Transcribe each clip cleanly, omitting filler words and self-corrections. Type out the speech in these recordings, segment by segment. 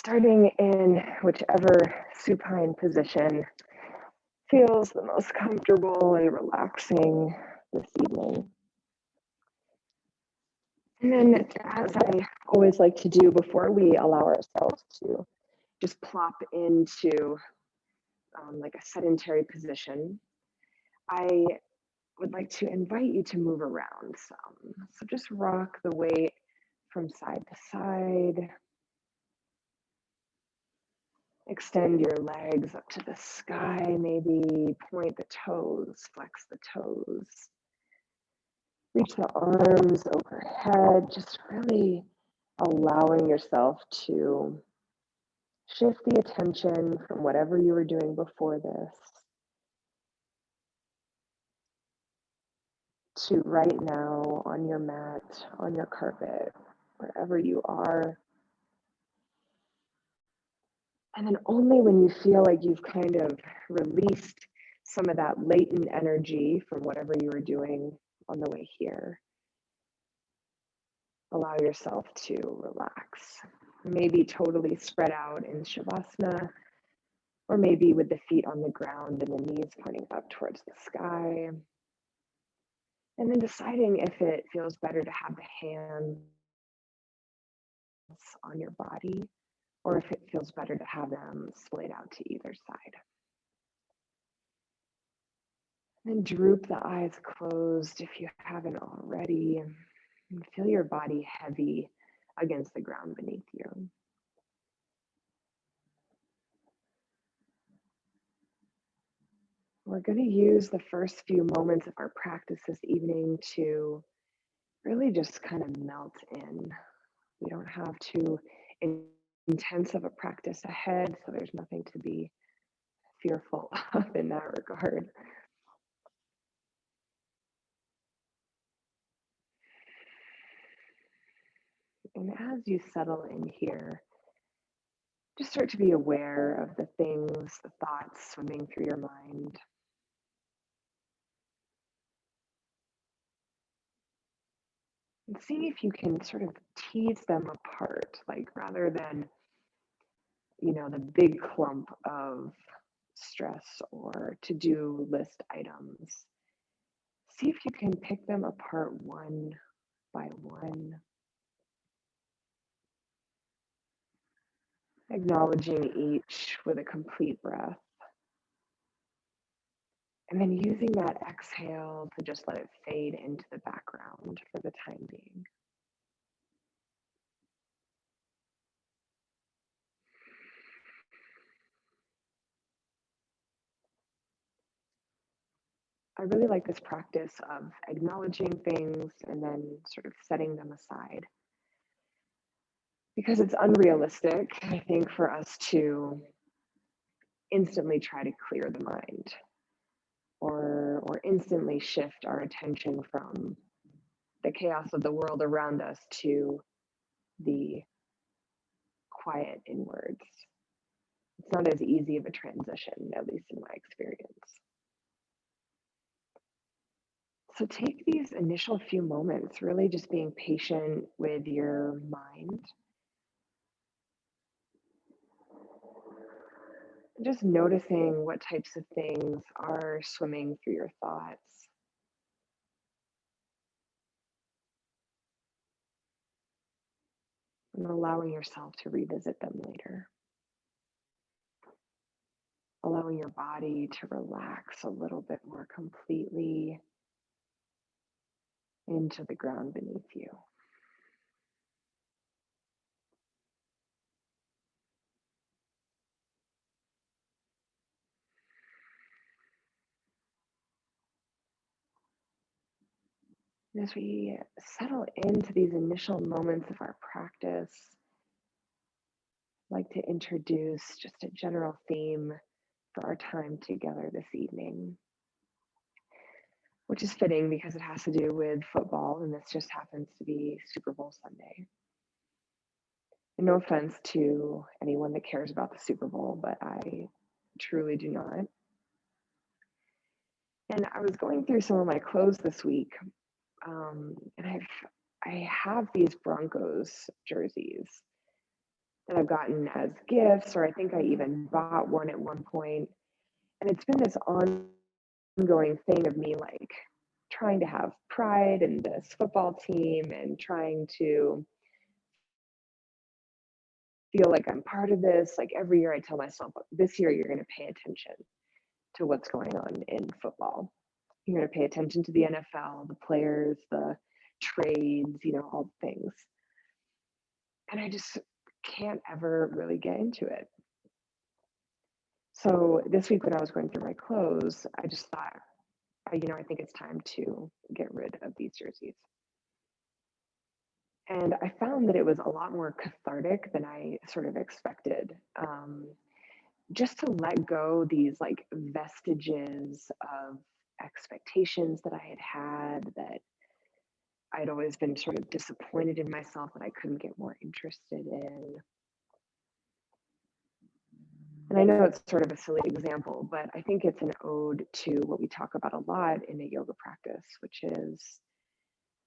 Starting in whichever supine position feels the most comfortable and relaxing this evening. And then, as I always like to do before we allow ourselves to just plop into like a sedentary position, I would like to invite you to move around some. So just rock the weight from side to side. Extend your legs up to the sky, maybe point the toes, flex the toes. Reach the arms overhead, just really allowing yourself to shift the attention from whatever you were doing before this to right now on your mat, on your carpet, wherever you are. And then only when you feel like you've kind of released some of that latent energy from whatever you were doing on the way here, allow yourself to relax. Maybe totally spread out in Shavasana, or maybe with the feet on the ground and the knees pointing up towards the sky. And then deciding if it feels better to have the hands on your body, or if it feels better to have them splayed out to either side. Then droop the eyes closed if you haven't already, and feel your body heavy against the ground beneath you. We're going to use the first few moments of our practice this evening to really just kind of melt in. We don't have too intense of a practice ahead, so there's nothing to be fearful of in that regard. And as you settle in here, just start to be aware of the things, the thoughts swimming through your mind. And see if you can sort of tease them apart, like rather than, the big clump of stress or to-do list items. See if you can pick them apart one by one, acknowledging each with a complete breath. And then using that exhale to just let it fade into the background for the time being. I really like this practice of acknowledging things and then sort of setting them aside. Because it's unrealistic, I think, for us to instantly try to clear the mind or instantly shift our attention from the chaos of the world around us to the quiet inwards. It's not as easy of a transition, at least in my experience. So take these initial few moments, really just being patient with your mind. Just noticing what types of things are swimming through your thoughts. And allowing yourself to revisit them later. Allowing your body to relax a little bit more completely into the ground beneath you. As we settle into these initial moments of our practice, I'd like to introduce just a general theme for our time together this evening, which is fitting because it has to do with football, and this just happens to be Super Bowl Sunday. And no offense to anyone that cares about the Super Bowl, but I truly do not. And I was going through some of my clothes this week, and I have these Broncos jerseys that I've gotten as gifts, or I think I even bought one at one point. And it's been this ongoing thing of me like trying to have pride in this football team and trying to feel like I'm part of this. Like every year I tell myself, this year you're going to pay attention to what's going on in football. You're going to pay attention to the NFL, the players, the trades, all the things. And I just can't ever really get into it. So this week when I was going through my clothes, I just thought, I think it's time to get rid of these jerseys. And I found that it was a lot more cathartic than I sort of expected. Just to let go these like vestiges of expectations that I had that I'd always been sort of disappointed in myself that I couldn't get more interested in. And I know it's sort of a silly example, but I think it's an ode to what we talk about a lot in a yoga practice, which is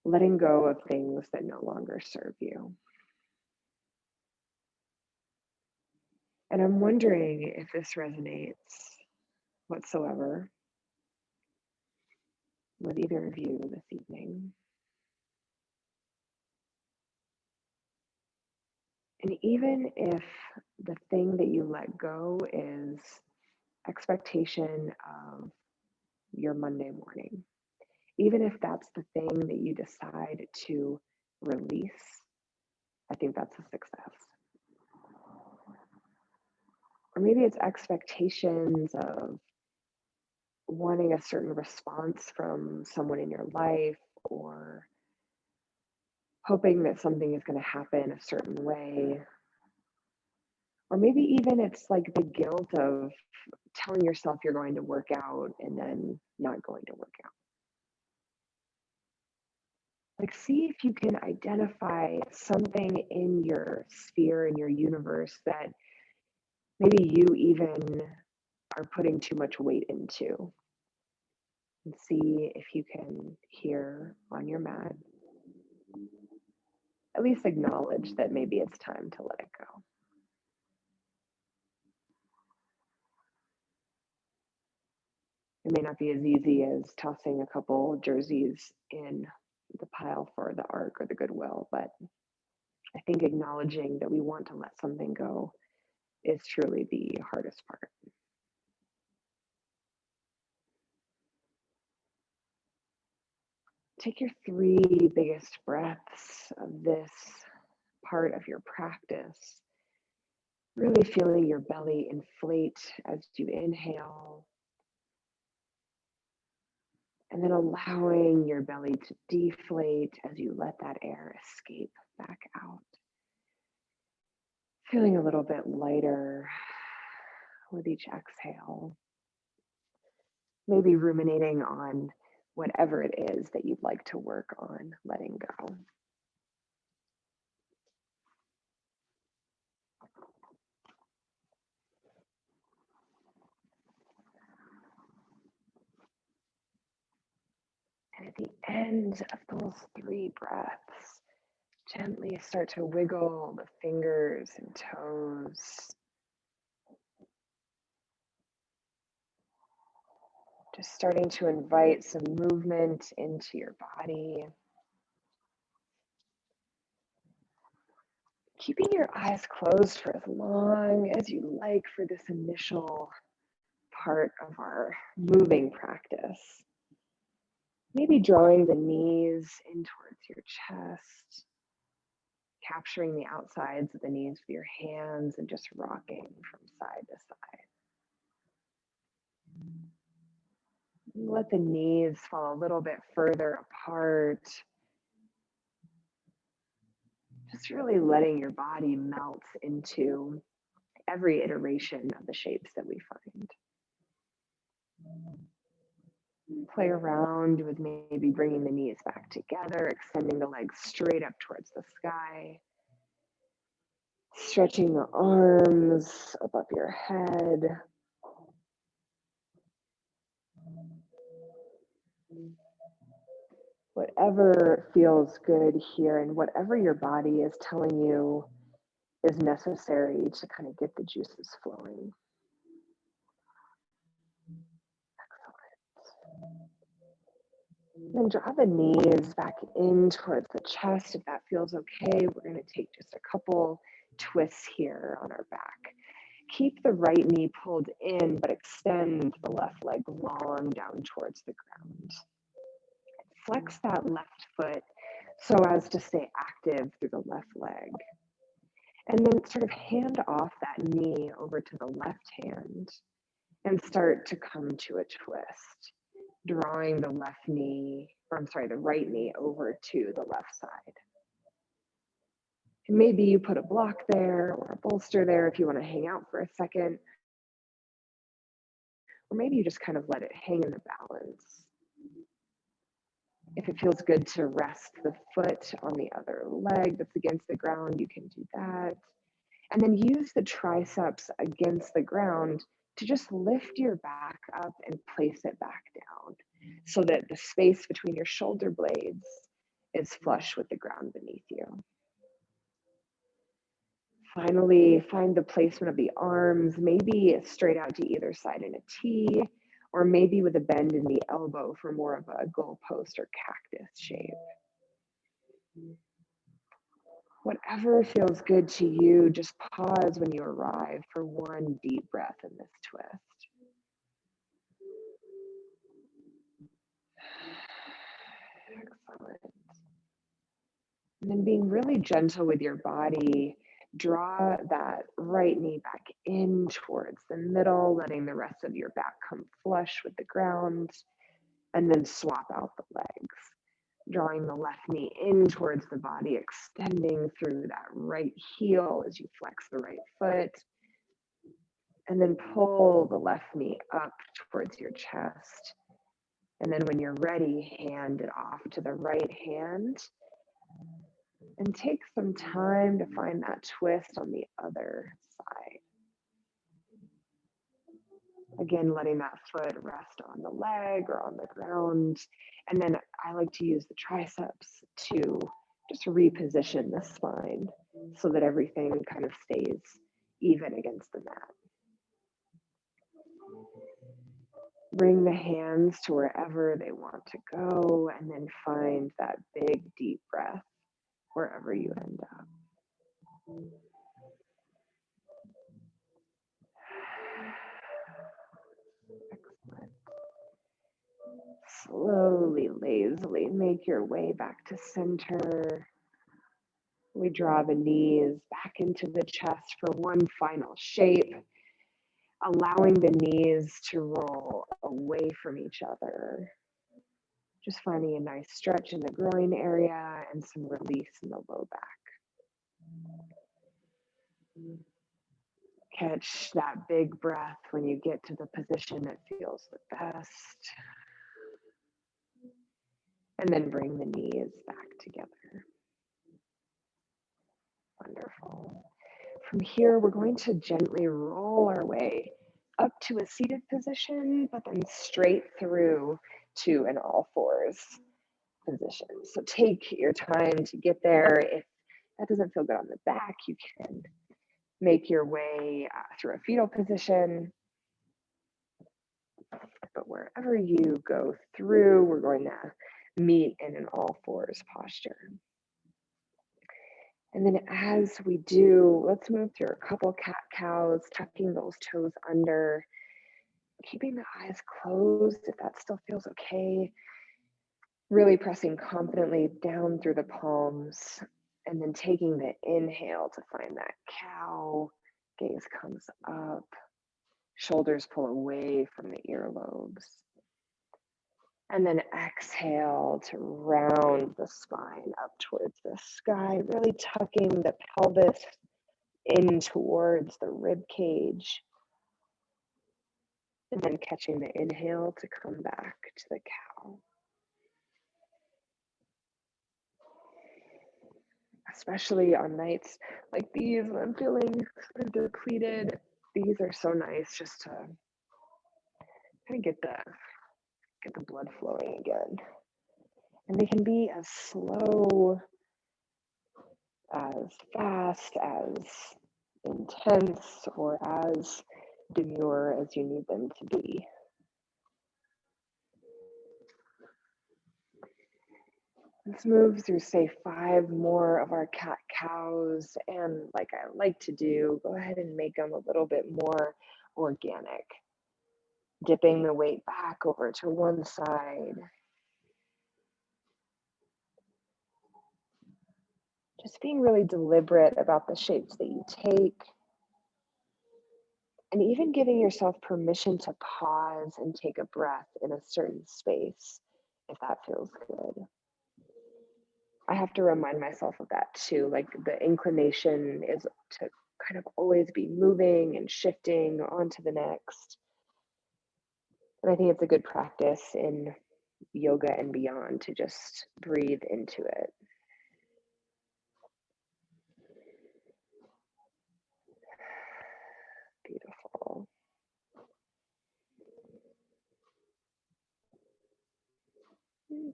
letting go of things that no longer serve you. And I'm wondering if this resonates whatsoever with either of you this evening. And even if the thing that you let go is expectation of your Monday morning, even if that's the thing that you decide to release, I think that's a success. Or maybe it's expectations of wanting a certain response from someone in your life, or hoping that something is going to happen a certain way. Or maybe even it's like the guilt of telling yourself you're going to work out and then not going to work out. Like, see if you can identify something in your sphere, in your universe, that maybe you even are putting too much weight into. And see if you can hear on your mat, at least acknowledge that maybe it's time to let it go. It may not be as easy as tossing a couple jerseys in the pile for the ARC or the Goodwill, but I think acknowledging that we want to let something go is truly the hardest part. Take your 3 biggest breaths of this part of your practice, really feeling your belly inflate as you inhale, and then allowing your belly to deflate as you let that air escape back out. Feeling a little bit lighter with each exhale. Maybe ruminating on whatever it is that you'd like to work on letting go. And at the end of those 3 breaths, gently start to wiggle the fingers and toes. Just starting to invite some movement into your body. Keeping your eyes closed for as long as you like for this initial part of our moving practice. Maybe drawing the knees in towards your chest, capturing the outsides of the knees with your hands and just rocking from side to side. Let the knees fall a little bit further apart. Just really letting your body melt into every iteration of the shapes that we find. Play around with maybe bringing the knees back together, extending the legs straight up towards the sky, stretching the arms above your head. Whatever feels good here, and whatever your body is telling you is necessary to kind of get the juices flowing. Then draw the knees back in towards the chest. If that feels okay, we're going to take just a couple twists here on our back. Keep the right knee pulled in, but extend the left leg long down towards the ground. Flex that left foot so as to stay active through the left leg. And then sort of hand off that knee over to the left hand and start to come to a twist, drawing the the right knee over to the left side. And maybe you put a block there or a bolster there if you want to hang out for a second. Or maybe you just kind of let it hang in the balance. If it feels good to rest the foot on the other leg that's against the ground, you can do that. And then use the triceps against the ground to just lift your back up and place it back down so that the space between your shoulder blades is flush with the ground beneath you. Finally, find the placement of the arms, maybe straight out to either side in a T, or maybe with a bend in the elbow for more of a goalpost or cactus shape. Whatever feels good to you, just pause when you arrive for one deep breath in this twist. Excellent. And then being really gentle with your body, draw that right knee back in towards the middle, letting the rest of your back come flush with the ground, and then swap out the legs. Drawing the left knee in towards the body, extending through that right heel as you flex the right foot. And then pull the left knee up towards your chest. And then when you're ready, hand it off to the right hand. And take some time to find that twist on the other side. Again, letting that foot rest on the leg or on the ground. And then I like to use the triceps to just reposition the spine so that everything kind of stays even against the mat. Bring the hands to wherever they want to go, and then find that big, deep breath wherever you end up. Excellent. Slowly, lazily make your way back to center. We draw the knees back into the chest for one final shape, allowing the knees to roll away from each other. Just finding a nice stretch in the groin area and some release in the low back. Catch that big breath when you get to the position that feels the best. And then bring the knees back together. Wonderful. From here, we're going to gently roll our way up to a seated position, but then straight through to an all fours position. So take your time to get there. If that doesn't feel good on the back, you can make your way through a fetal position. But wherever you go through, we're going to meet in an all fours posture. And then as we do, let's move through a couple cat-cows, tucking those toes under, keeping the eyes closed if that still feels okay. Really pressing confidently down through the palms, and then taking the inhale to find that cow. Gaze comes up, shoulders pull away from the earlobes. And then exhale to round the spine up towards the sky, really tucking the pelvis in towards the rib cage. And then catching the inhale to come back to the cow. Especially on nights like these when I'm feeling sort of depleted, these are so nice just to kind of get the blood flowing again. And they can be as slow as fast, as intense, or as demure as you need them to be. Let's move through, say, 5 more of our cat-cows, and like I like to do, go ahead and make them a little bit more organic. Dipping the weight back over to one side. Just being really deliberate about the shapes that you take. And even giving yourself permission to pause and take a breath in a certain space, if that feels good. I have to remind myself of that too. Like the inclination is to kind of always be moving and shifting on to the next. And I think it's a good practice in yoga and beyond to just breathe into it. Beautiful.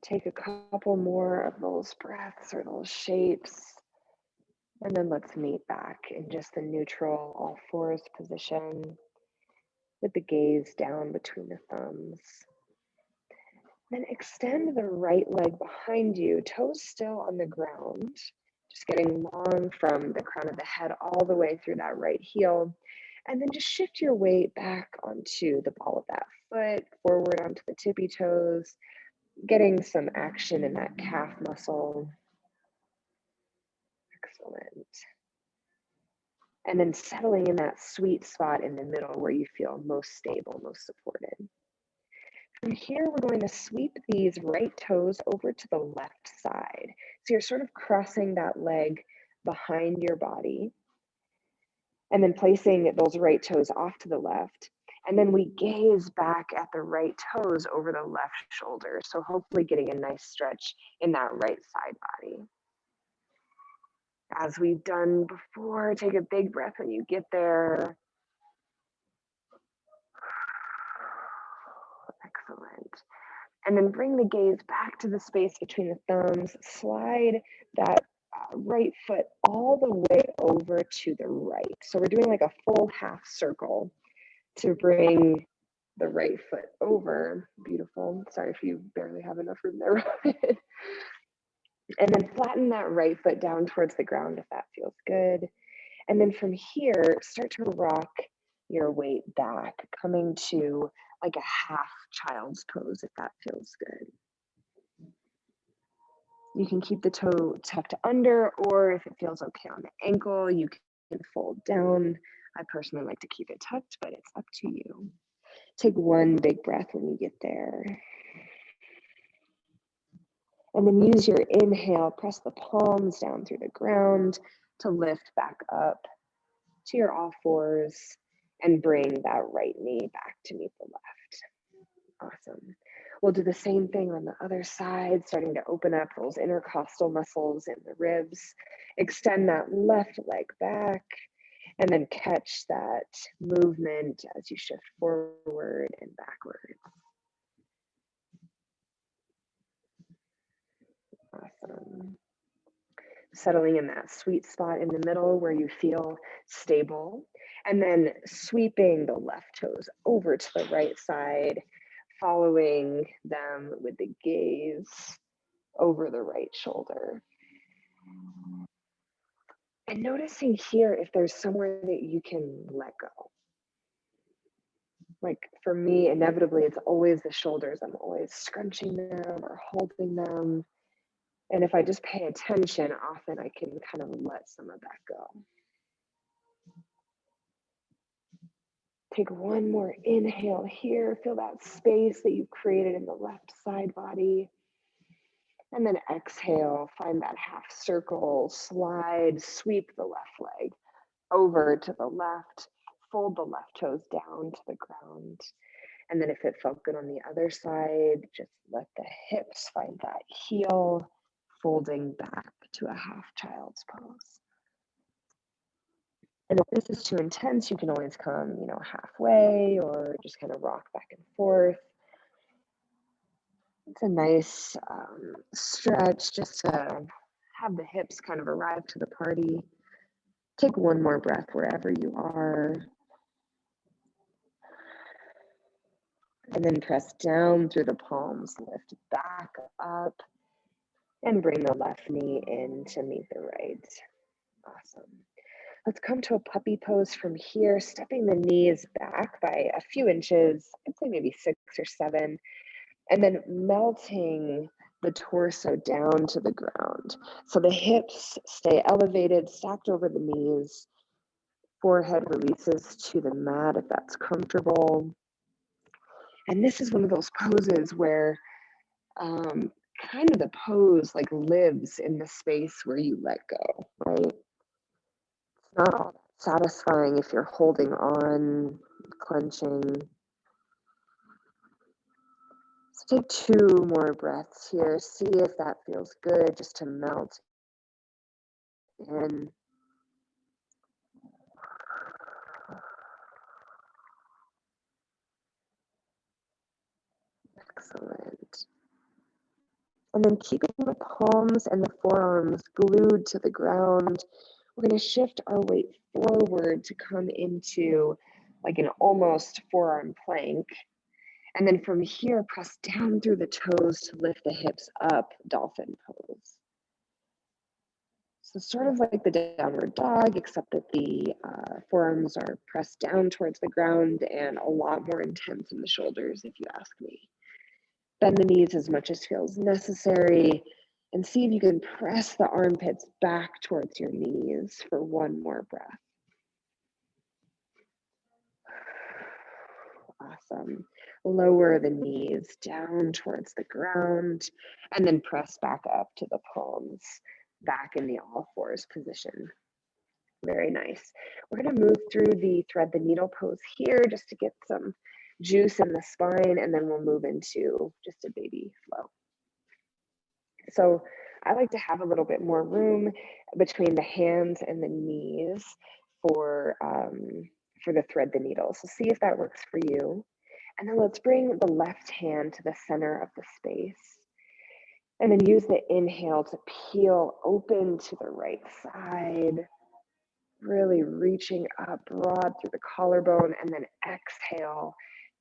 Take a couple more of those breaths or those shapes. And then let's meet back in just the neutral all fours position with the gaze down between the thumbs. Then extend the right leg behind you, toes still on the ground, just getting long from the crown of the head all the way through that right heel. And then just shift your weight back onto the ball of that foot, forward onto the tippy toes, getting some action in that calf muscle. Excellent. And then settling in that sweet spot in the middle where you feel most stable, most supported. From here, we're going to sweep these right toes over to the left side. So you're sort of crossing that leg behind your body and then placing those right toes off to the left. And then we gaze back at the right toes over the left shoulder. So hopefully getting a nice stretch in that right side body. As we've done before, take a big breath when you get there. Excellent. And then bring the gaze back to the space between the thumbs. Slide that right foot all the way over to the right. So we're doing like a full half circle to bring the right foot over. Beautiful. Sorry if you barely have enough room there. And then flatten that right foot down towards the ground if that feels good. And then from here, start to rock your weight back, coming to like a half child's pose if that feels good. You can keep the toe tucked under, or if it feels okay on the ankle, you can fold down. I personally like to keep it tucked, but it's up to you. Take one big breath when you get there. And then use your inhale, press the palms down through the ground to lift back up to your all fours and bring that right knee back to meet the left. Awesome. We'll do the same thing on the other side, starting to open up those intercostal muscles in the ribs. Extend that left leg back, and then catch that movement as you shift forward and backwards. Awesome. Settling in that sweet spot in the middle where you feel stable, and then sweeping the left toes over to the right side, following them with the gaze over the right shoulder. And noticing here if there's somewhere that you can let go. Like for me, inevitably, it's always the shoulders. I'm always scrunching them or holding them. And if I just pay attention, often I can kind of let some of that go. Take one more inhale here. Feel that space that you've created in the left side body. And then exhale, find that half circle, slide, sweep the left leg over to the left, fold the left toes down to the ground. And then if it felt good on the other side, just let the hips find that heel, folding back to a half child's pose. And if this is too intense, you can always come, halfway or just kind of rock back and forth. It's a nice stretch just to have the hips kind of arrive to the party. Take one more breath wherever you are. And then press down through the palms, lift back up, and bring the left knee in to meet the right. Awesome. Let's come to a puppy pose from here, stepping the knees back by a few inches, I'd say maybe 6 or 7, and then melting the torso down to the ground. So the hips stay elevated, stacked over the knees. Forehead releases to the mat if that's comfortable. And this is one of those poses where kind of the pose like lives in the space where you let go, right? It's not all that satisfying if you're holding on, clenching. So take 2 more breaths here. See if that feels good, just to melt in. Excellent. And then keeping the palms and the forearms glued to the ground, we're going to shift our weight forward to come into like an almost forearm plank. And then from here, press down through the toes to lift the hips up, dolphin pose. So sort of like the downward dog, except that the forearms are pressed down towards the ground and a lot more intense in the shoulders, if you ask me. Bend the knees as much as feels necessary, and see if you can press the armpits back towards your knees for one more breath. Awesome. Lower the knees down towards the ground, and then press back up to the palms, back in the all fours position. Very nice. We're going to move through the thread the needle pose here just to get some juice in the spine, and then we'll move into just a baby flow. So I like to have a little bit more room between the hands and the knees for the thread the needle. So see if that works for you. And then let's bring the left hand to the center of the space. And then use the inhale to peel open to the right side, really reaching up broad through the collarbone, and then exhale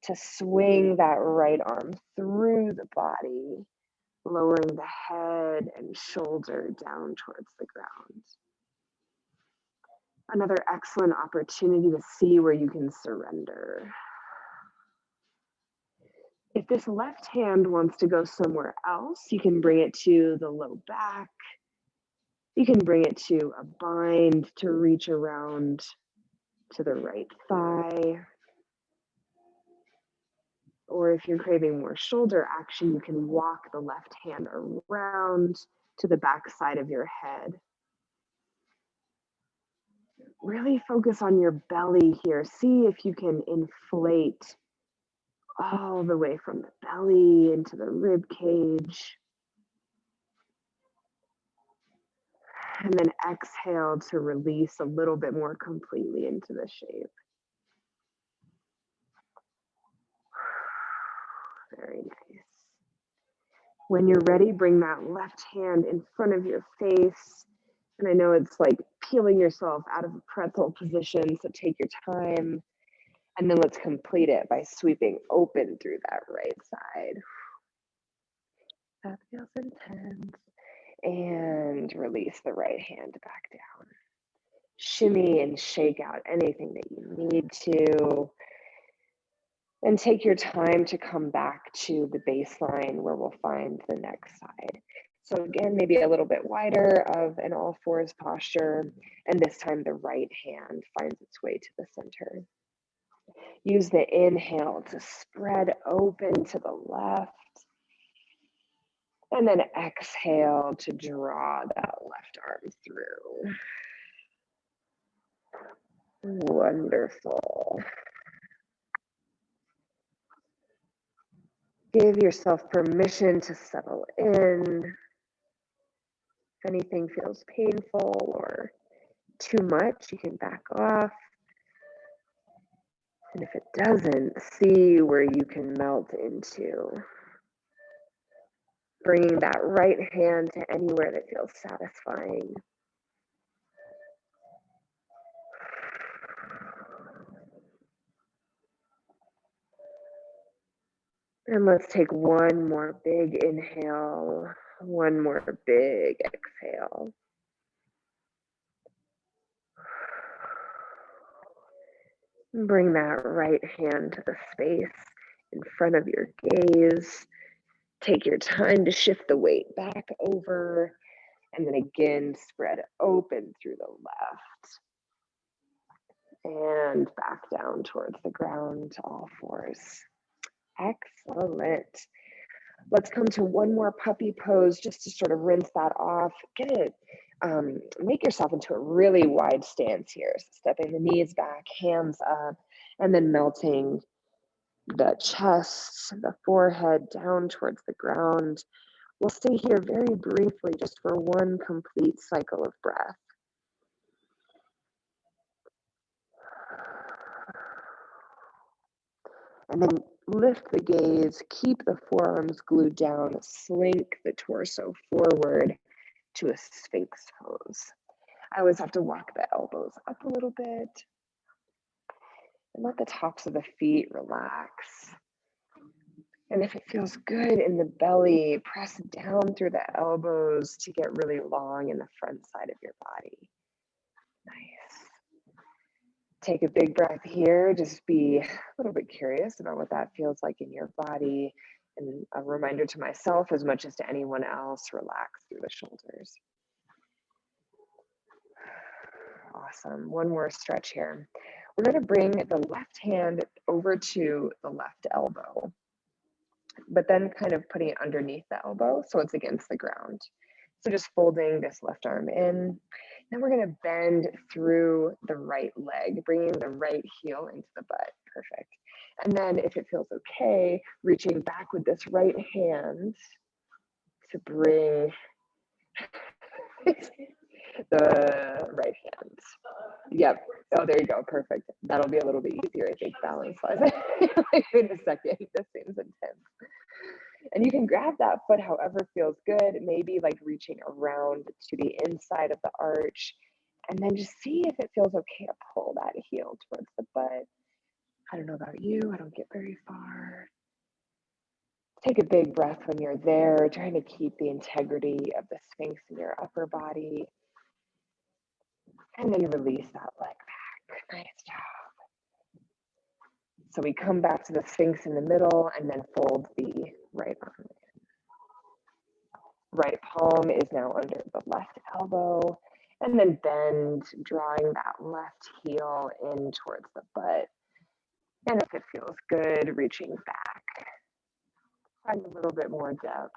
to swing that right arm through the body, lowering the head and shoulder down towards the ground. Another excellent opportunity to see where you can surrender. If this left hand wants to go somewhere else, you can bring it to the low back. You can bring it to a bind to reach around to the right thigh. Or if you're craving more shoulder action, you can walk the left hand around to the back side of your head. Really focus on your belly here. See if you can inflate all the way from the belly into the rib cage. And then exhale to release a little bit more completely into the shape. Very nice. When you're ready, bring that left hand in front of your face. And I know it's like peeling yourself out of a pretzel position, so take your time. And then let's complete it by sweeping open through that right side. That feels intense. And release the right hand back down. Shimmy and shake out anything that you need to. And take your time to come back to the baseline where we'll find the next side. So again, maybe a little bit wider of an all fours posture, and this time the right hand finds its way to the center. Use the inhale to spread open to the left, and then exhale to draw that left arm through. Wonderful. Give yourself permission to settle in. If anything feels painful or too much, you can back off. And if it doesn't, see where you can melt into. Bringing that right hand to anywhere that feels satisfying. And let's take one more big inhale, one more big exhale. Bring that right hand to the space in front of your gaze. Take your time to shift the weight back over, and then again, spread open through the left. And back down towards the ground, all fours. Excellent. Let's come to one more puppy pose just to sort of rinse that off. Get it. Make yourself into a really wide stance here. So stepping the knees back, hands up, and then melting the chest, the forehead down towards the ground. We'll stay here very briefly, just for one complete cycle of breath. And then lift the gaze, keep the forearms glued down, slink the torso forward to a sphinx pose. I always have to walk the elbows up a little bit and let the tops of the feet relax. And if it feels good in the belly, press down through the elbows to get really long in the front side of your body. Nice. Take a big breath here. Just be a little bit curious about what that feels like in your body. And a reminder to myself, as much as to anyone else, relax through the shoulders. Awesome. One more stretch here. We're going to bring the left hand over to the left elbow, but then kind of putting it underneath the elbow so it's against the ground. So just folding this left arm in. Then we're going to bend through the right leg, bringing the right heel into the butt. Perfect. And then if it feels okay, reaching back with this right hand to bring the right hand. Yep. Oh, there you go. Perfect. That'll be a little bit easier, I think, balance-wise. In a second. This seems intense. And you can grab that foot however feels good, maybe like reaching around to the inside of the arch, and then just see if it feels okay to pull that heel towards the butt. I don't know about you, I don't get very far. Take a big breath when you're there, trying to keep the integrity of the sphinx in your upper body. And then release that leg back. Nice job. So we come back to the sphinx in the middle and then fold the right arm in. Right palm is now under the left elbow, and then bend, drawing that left heel in towards the butt. And if it feels good, reaching back. Find a little bit more depth.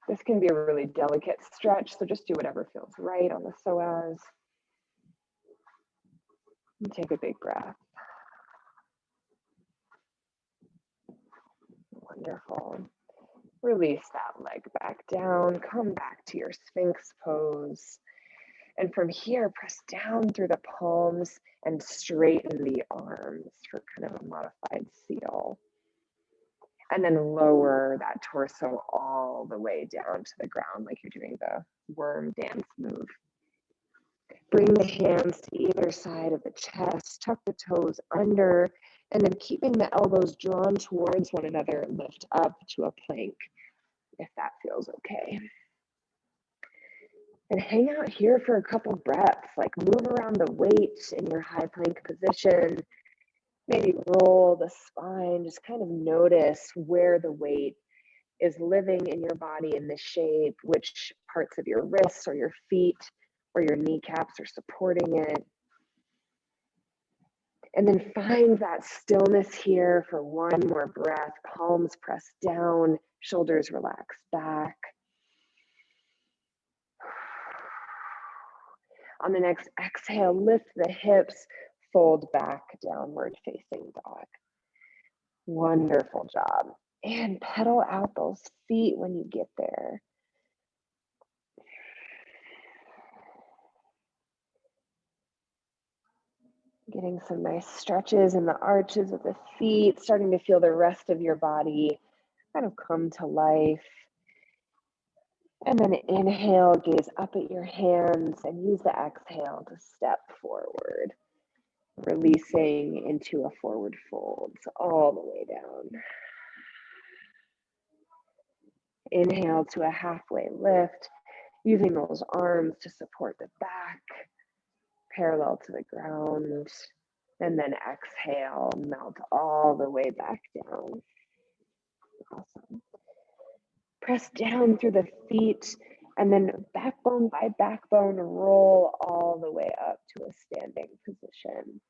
This can be a really delicate stretch, so just do whatever feels right on the psoas. And take a big breath. Wonderful. Release that leg back down, come back to your sphinx pose. And from here, press down through the palms and straighten the arms for kind of a modified seal. And then lower that torso all the way down to the ground like you're doing the worm dance move. Bring the hands to either side of the chest, tuck the toes under, and then keeping the elbows drawn towards one another, lift up to a plank, if that feels okay. And hang out here for a couple breaths, like move around the weight in your high plank position, maybe roll the spine, just kind of notice where the weight is living in your body in this shape, which parts of your wrists or your feet or your kneecaps are supporting it. And then find that stillness here for one more breath, palms pressed down, shoulders relax back. On the next exhale, lift the hips, fold back, downward facing dog. Wonderful job. And pedal out those feet when you get there. Getting some nice stretches in the arches of the feet, starting to feel the rest of your body kind of come to life. And then inhale, gaze up at your hands, and use the exhale to step forward, releasing into a forward fold, so all the way down. Inhale to a halfway lift, using those arms to support the back, parallel to the ground. And then exhale, melt all the way back down. Awesome. Press down through the feet, and then backbone by backbone, roll all the way up to a standing position.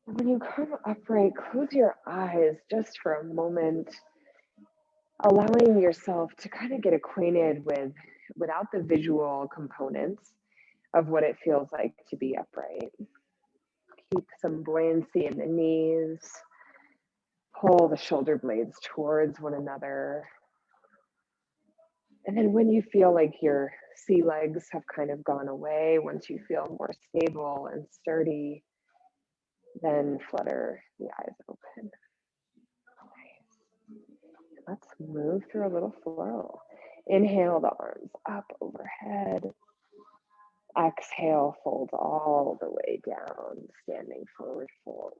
And when you come upright, close your eyes just for a moment, allowing yourself to kind of get acquainted without the visual components of what it feels like to be upright. Keep some buoyancy in the knees. Pull the shoulder blades towards one another. And then when you feel like your sea legs have kind of gone away, once you feel more stable and sturdy, then flutter the eyes open. Nice. Let's move through a little flow. Inhale the arms up overhead. Exhale, fold all the way down, standing forward fold.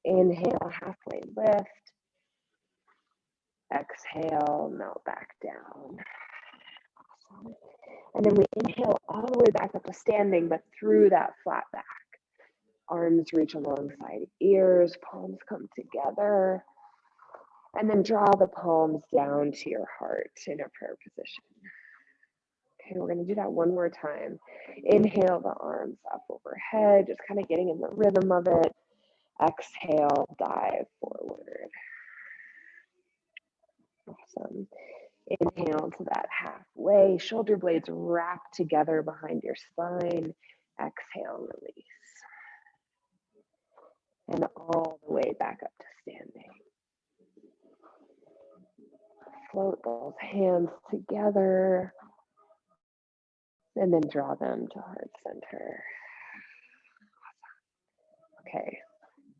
Inhale, halfway lift. Exhale, melt back down. Awesome. And then we inhale all the way back up to standing, but through that flat back. Arms reach alongside ears, palms come together. And then draw the palms down to your heart in a prayer position. Okay, we're going to do that one more time. Inhale the arms up overhead, just kind of getting in the rhythm of it. Exhale, dive forward. Awesome. Inhale to that halfway. Shoulder blades wrap together behind your spine. Exhale, release. And all the way back up to standing. Float those hands together. And then draw them to heart center. Okay,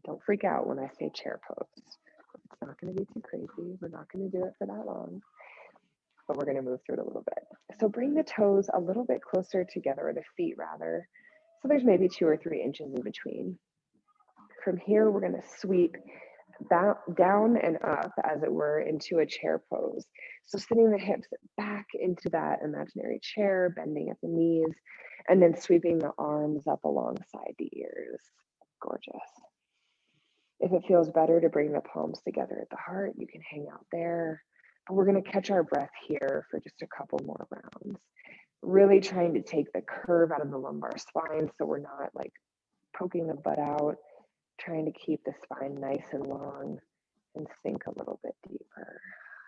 don't freak out when I say chair pose. It's not going to be too crazy. We're not going to do it for that long, but we're going to move through it a little bit. So bring the toes a little bit closer together, or the feet rather. So there's maybe 2 or 3 inches in between. From here, we're going to sweep down and up, as it were, into a chair pose. So sitting the hips back into that imaginary chair, bending at the knees, and then sweeping the arms up alongside the ears. Gorgeous. If it feels better to bring the palms together at the heart, you can hang out there. But we're going to catch our breath here for just a couple more rounds. Really trying to take the curve out of the lumbar spine so we're not like poking the butt out. Trying to keep the spine nice and long and sink a little bit deeper.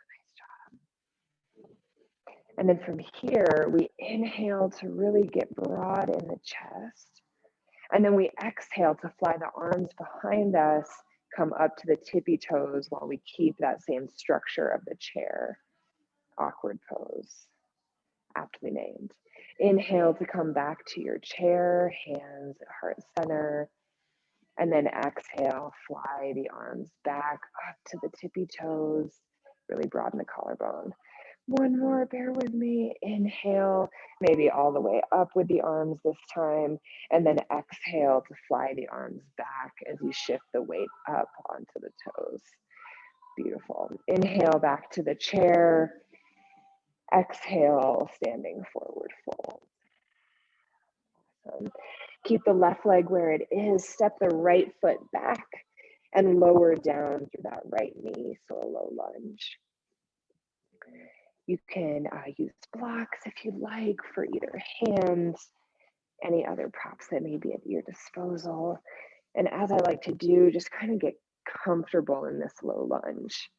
Nice job. And then from here, we inhale to really get broad in the chest. And then we exhale to fly the arms behind us, come up to the tippy toes while we keep that same structure of the chair. Awkward pose, aptly named. Inhale to come back to your chair, hands at heart center. And then exhale, fly the arms back up to the tippy toes, really broaden the collarbone. One more, bear with me. Inhale, maybe all the way up with the arms this time, and then exhale to fly the arms back as you shift the weight up onto the toes. Beautiful. Inhale back to the chair. Exhale, standing forward fold. Awesome. Keep the left leg where it is. Step the right foot back and lower down through that right knee, so a low lunge. You can use blocks if you'd like for either hand, any other props that may be at your disposal. And as I like to do, just kind of get comfortable in this low lunge.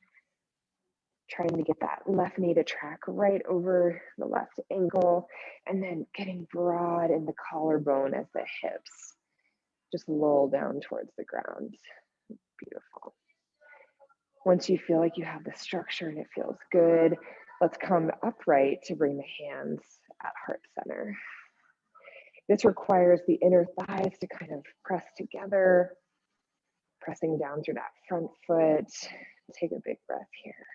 Trying to get that left knee to track right over the left ankle, and then getting broad in the collarbone as the hips just lull down towards the ground. Beautiful. Once you feel like you have the structure and it feels good, let's come upright to bring the hands at heart center. This requires the inner thighs to kind of press together, Pressing down through that front foot. Take a big breath here.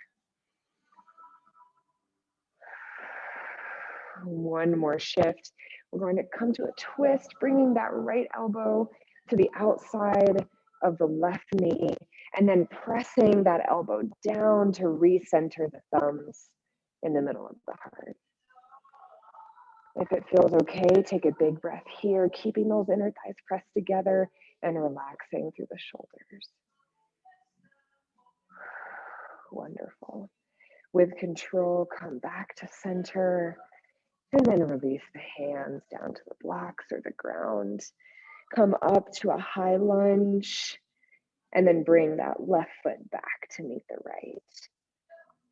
One more shift. We're going to come to a twist, bringing that right elbow to the outside of the left knee, and then pressing that elbow down to recenter the thumbs in the middle of the heart. If it feels okay, take a big breath here, keeping those inner thighs pressed together and relaxing through the shoulders. Wonderful. With control, come back to center, and then release the hands down to the blocks or the ground. Come up to a high lunge, and then bring that left foot back to meet the right.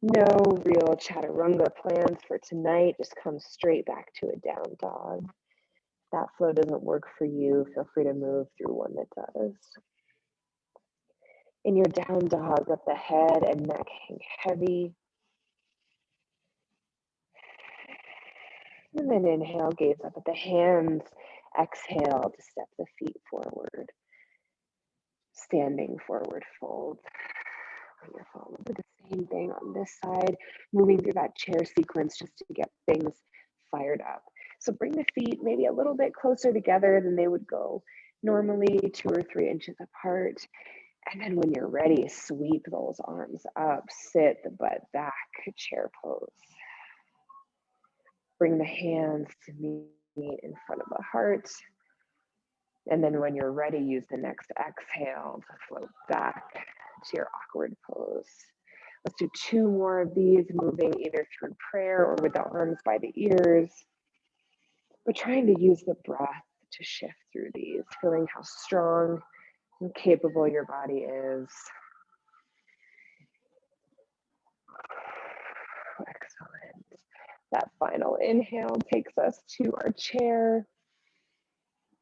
No real chaturanga plans for tonight. Just come straight back to a down dog. If that flow doesn't work for you, feel free to move through one that does. In your down dog, let the head and neck hang heavy. And then inhale, gaze up at the hands. Exhale to step the feet forward. Standing forward fold. Wonderful. We'll do the same thing on this side, moving through that chair sequence just to get things fired up. So bring the feet maybe a little bit closer together than they would go normally, 2 or 3 inches apart. And then when you're ready, sweep those arms up, sit the butt back, chair pose. Bring the hands to meet in front of the heart. And then when you're ready, use the next exhale to float back to your awkward pose. Let's do 2 more of these, moving either through prayer or with the arms by the ears. But trying to use the breath to shift through these, feeling how strong and capable your body is. Excellent. That final inhale takes us to our chair.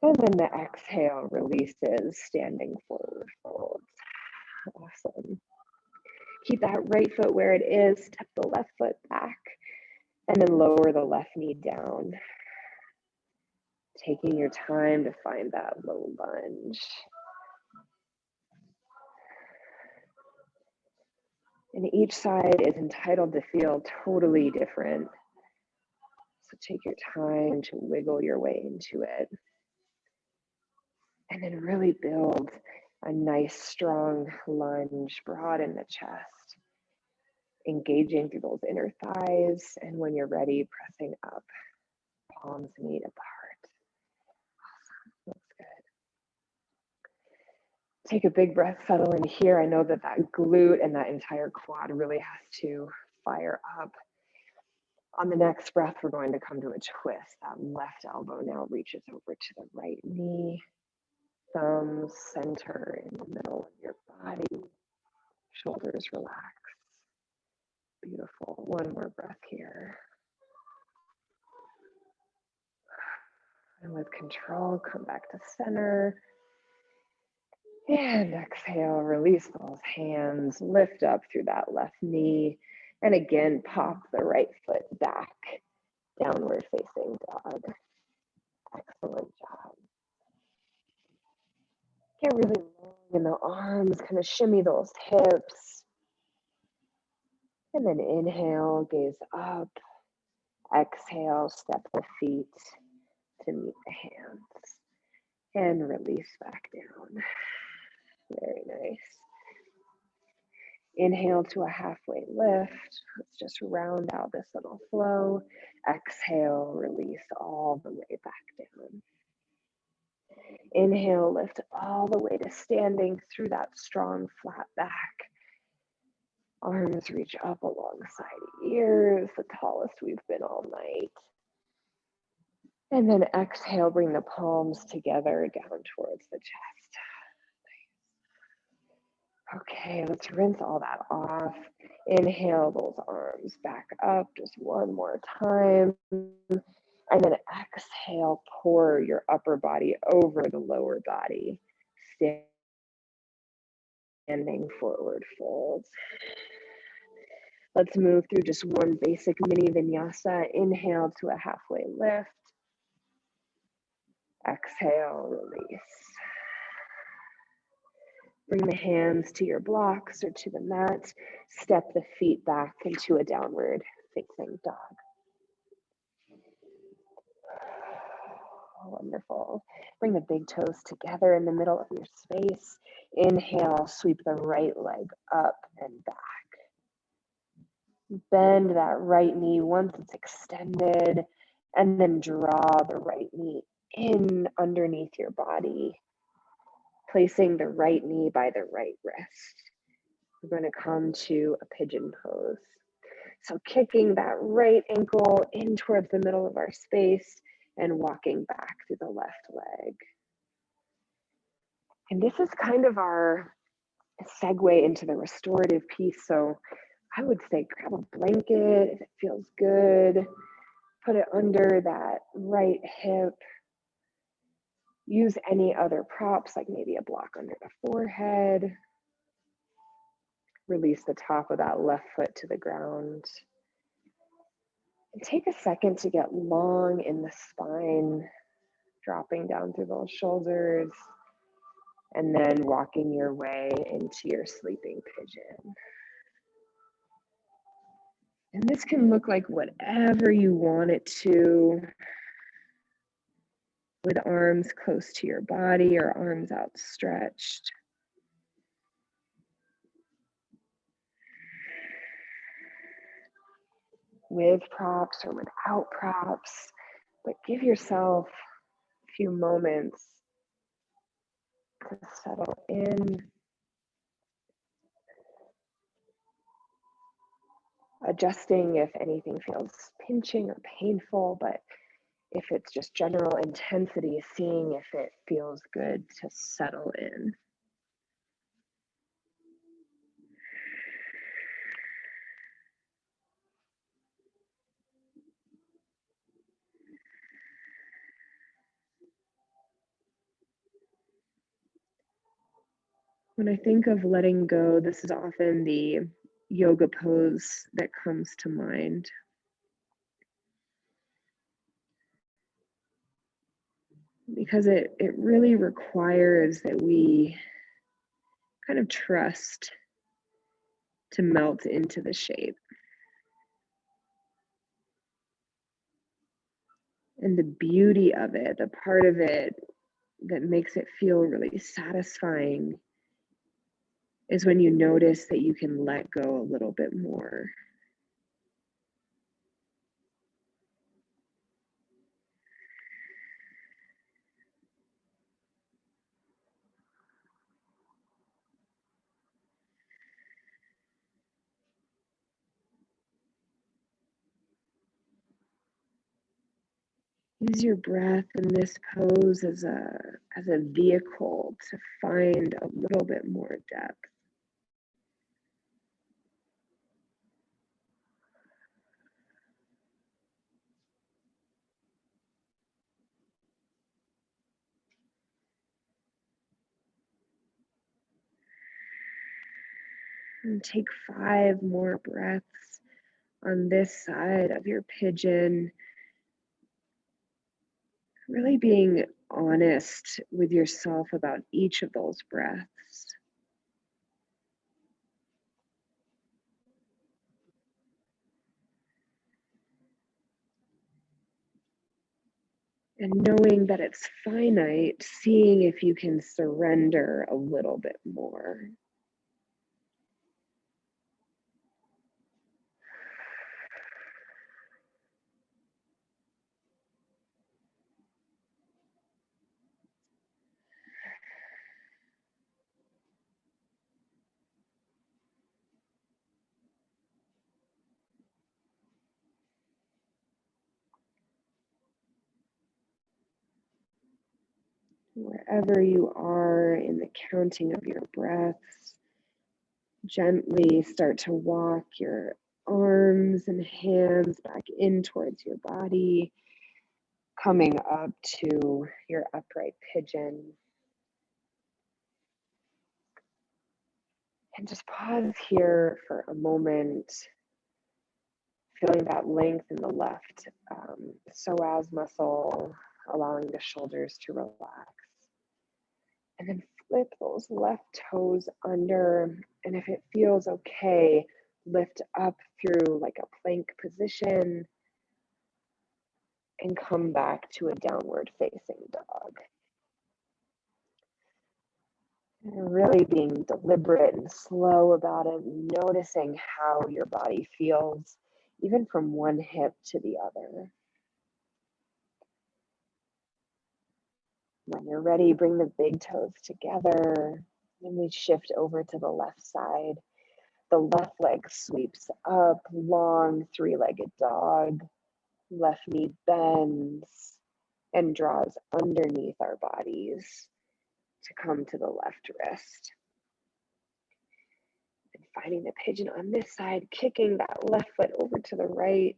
And then the exhale releases, standing forward fold. Awesome. Keep that right foot where it is, step the left foot back, and then lower the left knee down. Taking your time to find that low lunge. And each side is entitled to feel totally different. So take your time to wiggle your way into it. And then really build a nice, strong lunge, broaden the chest, engaging through those inner thighs. And when you're ready, pressing up, palms meet at the heart. Awesome, looks good. Take a big breath, settle in here. I know that glute and that entire quad really has to fire up. On the next breath, we're going to come to a twist. That left elbow now reaches over to the right knee. Thumbs center in the middle of your body. Shoulders relax. Beautiful. One more breath here. And with control, come back to center. And exhale, release those hands. Lift up through that left knee. And again, pop the right foot back. Downward facing dog. Excellent job. Get really long in the arms, kind of shimmy those hips. And then inhale, gaze up. Exhale, step the feet to meet the hands. And release back down. Very nice. Inhale to a halfway lift. Let's just round out this little flow. Exhale, release all the way back down. Inhale, lift all the way to standing through that strong flat back. Arms reach up alongside ears, the tallest we've been all night. And then exhale, bring the palms together down towards the chest. Okay, let's rinse all that off. Inhale those arms back up just one more time. And then exhale, pour your upper body over the lower body. Standing forward fold. Let's move through just one basic mini vinyasa. Inhale to a halfway lift. Exhale, release. Bring the hands to your blocks or to the mat. Step the feet back into a downward facing dog. Wonderful. Bring the big toes together in the middle of your space. Inhale, sweep the right leg up and back. Bend that right knee once it's extended, and then draw the right knee in underneath your body, placing the right knee by the right wrist. We're going to come to a pigeon pose. So kicking that right ankle in towards the middle of our space and walking back through the left leg. And this is kind of our segue into the restorative piece. So I would say grab a blanket if it feels good. Put it under that right hip. Use any other props, like maybe a block under the forehead. Release the top of that left foot to the ground. And take a second to get long in the spine, dropping down through those shoulders, and then walking your way into your sleeping pigeon. And this can look like whatever you want it to, with arms close to your body or arms outstretched. With props or without props, but give yourself a few moments to settle in. Adjusting if anything feels pinching or painful, but if it's just general intensity, seeing if it feels good to settle in. When I think of letting go, this is often the yoga pose that comes to mind. Because it really requires that we kind of trust to melt into the shape. And the beauty of it, the part of it that makes it feel really satisfying, is when you notice that you can let go a little bit more. Use your breath in this pose as a vehicle to find a little bit more depth. And take 5 more breaths on this side of your pigeon. Really being honest with yourself about each of those breaths. And knowing that it's finite, seeing if you can surrender a little bit more. Wherever you are in the counting of your breaths, gently start to walk your arms and hands back in towards your body, coming up to your upright pigeon. And just pause here for a moment, feeling that length in the left psoas muscle, allowing the shoulders to relax. And then Slip those left toes under, and if it feels okay, lift up through like a plank position and come back to a downward facing dog. And really being deliberate and slow about it, noticing how your body feels, even from one hip to the other. When you're ready, bring the big toes together. Then we shift over to the left side. The left leg sweeps up, long three-legged dog. Left knee bends and draws underneath our bodies to come to the left wrist. And finding the pigeon on this side, kicking that left foot over to the right.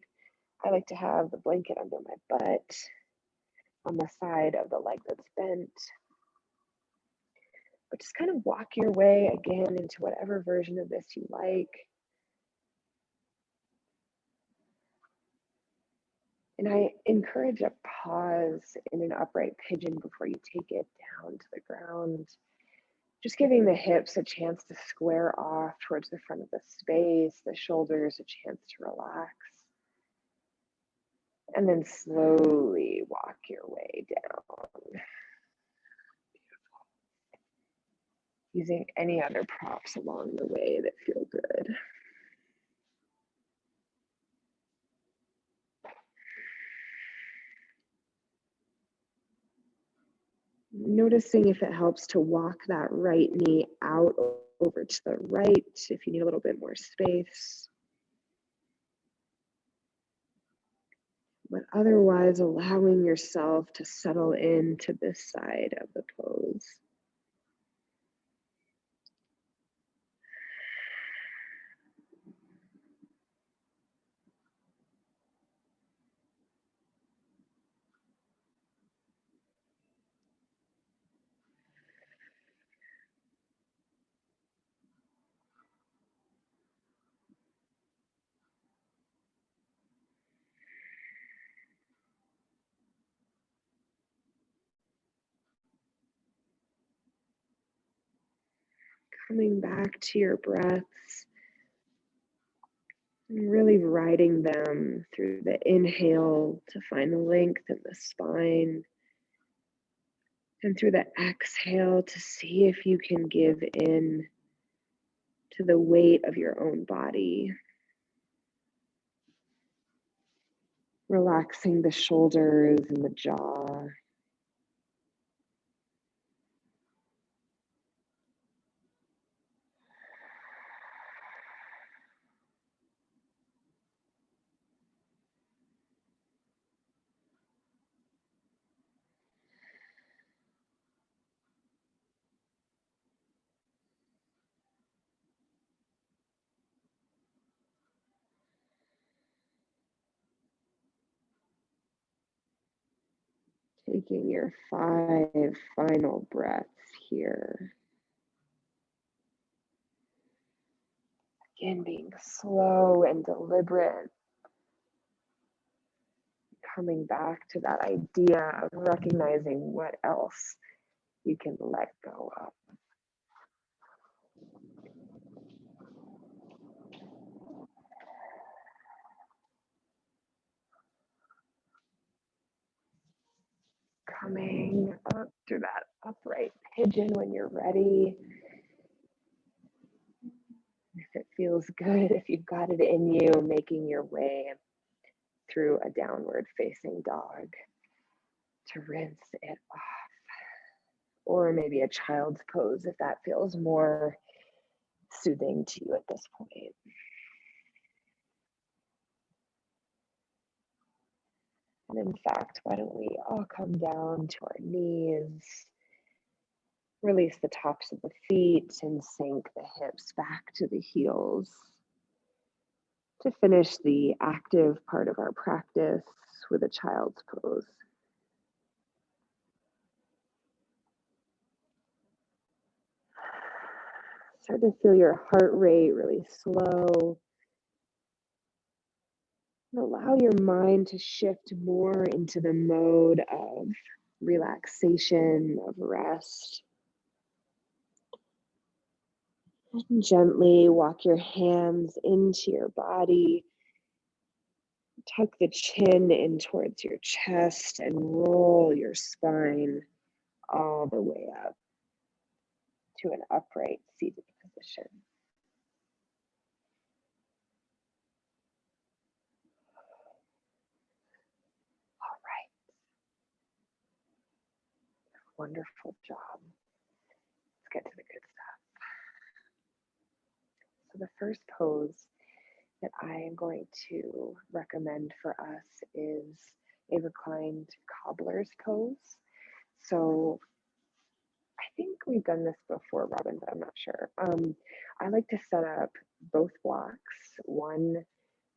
I like to have the blanket under my butt on the side of the leg that's bent. But just kind of walk your way again into whatever version of this you like. And I encourage a pause in an upright pigeon before you take it down to the ground. Just giving the hips a chance to square off towards the front of the space, the shoulders a chance to relax. And then slowly walk your way down. Using any other props along the way that feel good. Noticing if it helps to walk that right knee out over to the right if you need a little bit more space. But otherwise allowing yourself to settle into this side of the pose. Coming back to your breaths and really riding them through the inhale to find length in the spine, and through the exhale to see if you can give in to the weight of your own body. Relaxing the shoulders and the jaw. Taking your 5 final breaths here. Again, being slow and deliberate. Coming back to that idea of recognizing what else you can let go of. Coming up through that upright pigeon when you're ready. If it feels good, if you've got it in you, making your way through a downward facing dog to rinse it off. Or maybe a child's pose if that feels more soothing to you at this point. And in fact, why don't we all come down to our knees, release the tops of the feet and sink the hips back to the heels to finish the active part of our practice with a child's pose. Start to feel your heart rate really slow. And allow your mind to shift more into the mode of relaxation, of rest. And gently walk your hands into your body. Tuck the chin in towards your chest and roll your spine all the way up to an upright seated position. All right. Wonderful job. Let's get to the good stuff. So the first pose that I am going to recommend for us is a reclined cobbler's pose. So I think we've done this before, Robin, but I'm not sure. I like to set up both blocks, one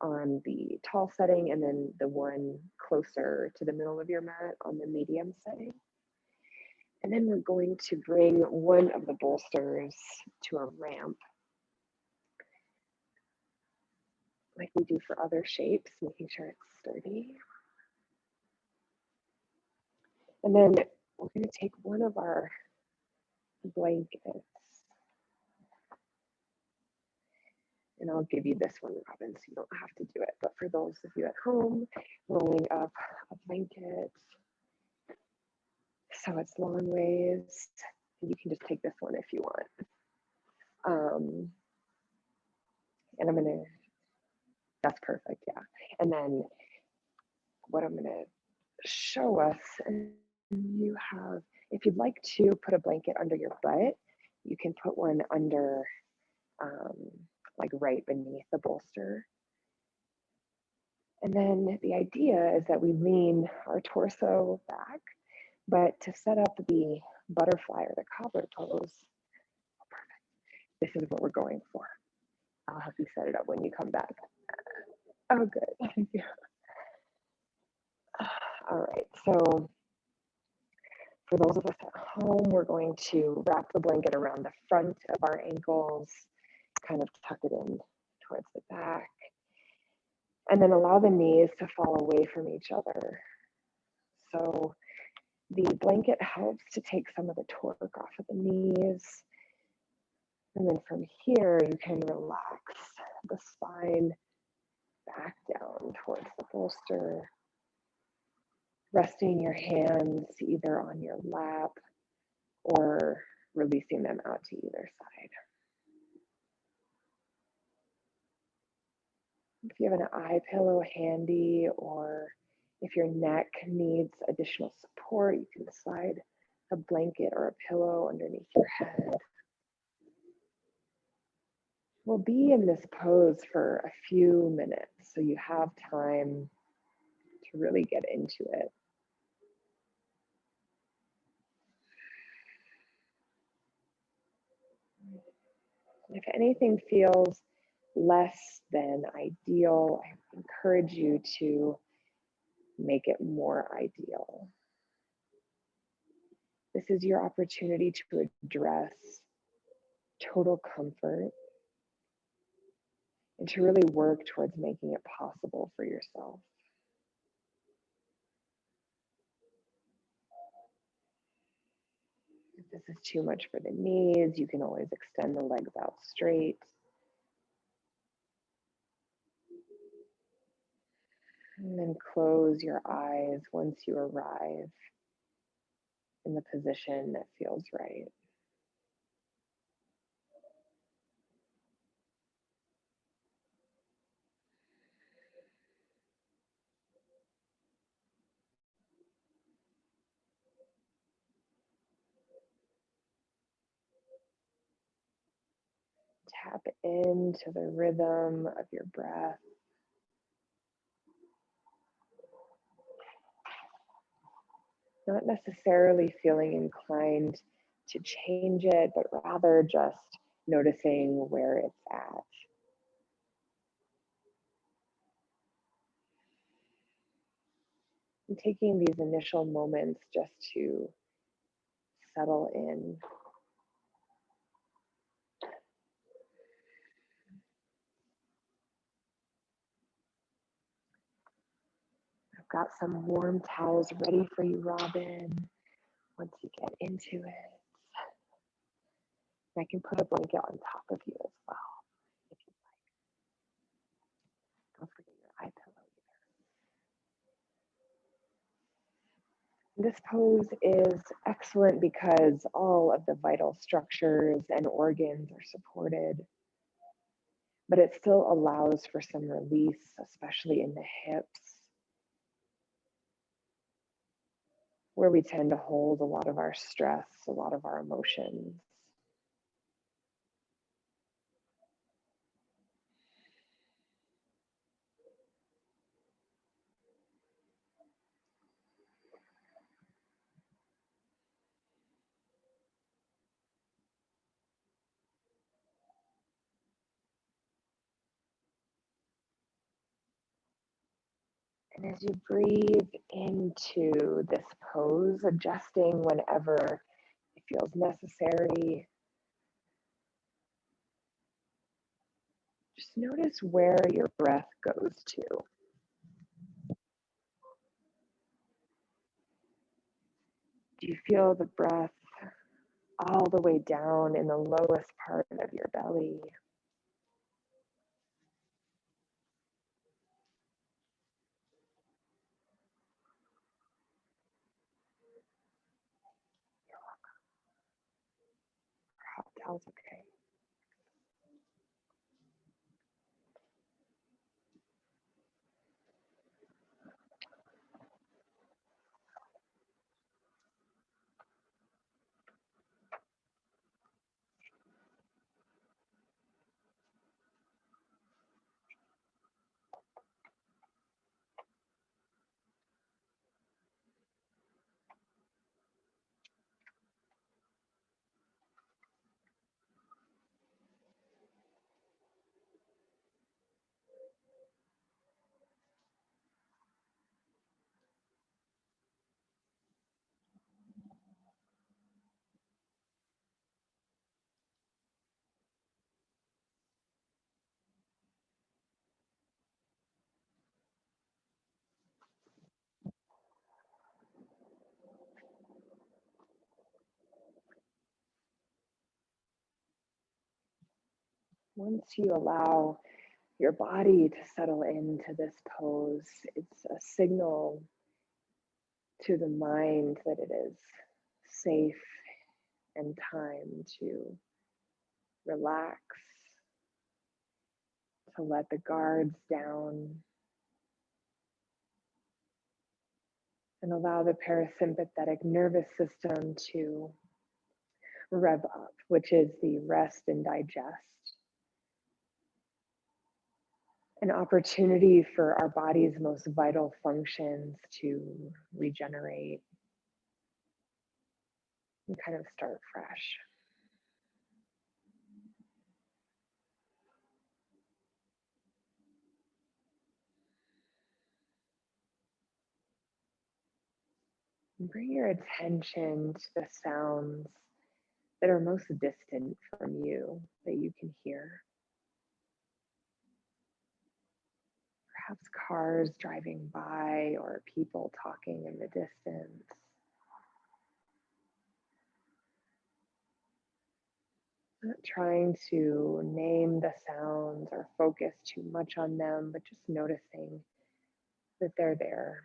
on the tall setting and then the one closer to the middle of your mat on the medium setting. And then we're going to bring one of the bolsters to a ramp like we do for other shapes, making sure it's sturdy. And then we're going to take one of our blankets, and I'll give you this one, Robin, so you don't have to do it. But for those of you at home, rolling up a blanket so it's long ways, you can just take this one if you want. And I'm gonna, that's perfect, yeah. And then what I'm gonna show us, and you have, if you'd like to put a blanket under your butt, you can put one under, like right beneath the bolster. And then the idea is that we lean our torso back, but to set up the butterfly or the cobbler pose, this is what we're going for. I'll help you set it up when you come back. Oh, good. Thank you. All right, so for those of us at home, we're going to wrap the blanket around the front of our ankles, kind of tuck it in towards the back, and then allow the knees to fall away from each other. So the blanket helps to take some of the torque off of the knees. And then from here, you can relax the spine back down towards the bolster, resting your hands either on your lap or releasing them out to either side. If you have an eye pillow handy, or if your neck needs additional support, you can slide a blanket or a pillow underneath your head. We'll be in this pose for a few minutes, so you have time to really get into it. If anything feels less than ideal, I encourage you to make it more ideal. This is your opportunity to address total comfort and to really work towards making it possible for yourself. If this is too much for the knees, you can always extend the legs out straight. And then close your eyes once you arrive in the position that feels right. Tap into the rhythm of your breath. Not necessarily feeling inclined to change it, but rather just noticing where it's at. And taking these initial moments just to settle in. I've got some warm towels ready for you, Robin, once you get into it. I can put a blanket on top of you as well if you like. Don't forget your eye pillow either. This pose is excellent because all of the vital structures and organs are supported, but it still allows for some release, especially in the hips, where we tend to hold a lot of our stress, a lot of our emotions. And as you breathe into this pose, adjusting whenever it feels necessary, just notice where your breath goes to. Do you feel the breath all the way down in the lowest part of your belly? Hot towel's okay. Once you allow your body to settle into this pose, it's a signal to the mind that it is safe and time to relax, to let the guards down, and allow the parasympathetic nervous system to rev up, which is the rest and digest. An opportunity for our body's most vital functions to regenerate and kind of start fresh. And bring your attention to the sounds that are most distant from you that you can hear. Perhaps cars driving by or people talking in the distance. Not trying to name the sounds or focus too much on them, but just noticing that they're there.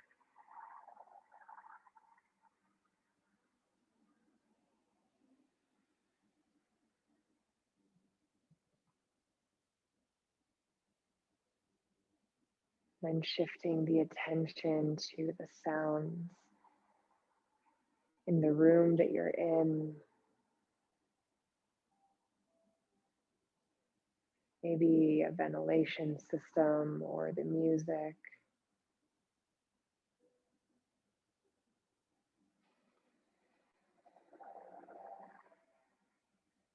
Then shifting the attention to the sounds in the room that you're in. Maybe a ventilation system or the music.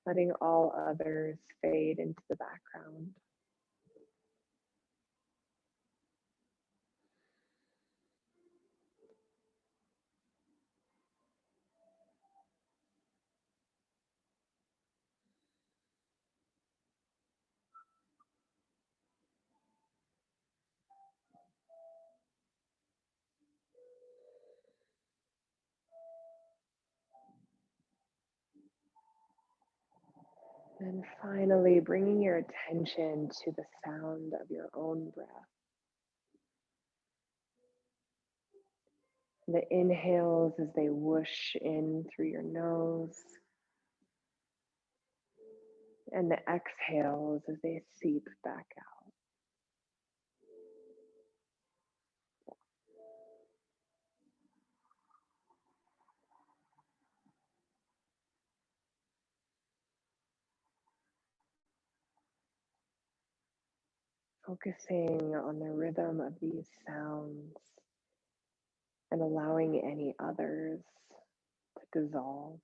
Letting all others fade into the background. And finally, bringing your attention to the sound of your own breath. The inhales as they whoosh in through your nose, and the exhales as they seep back out. Focusing on the rhythm of these sounds and allowing any others to dissolve.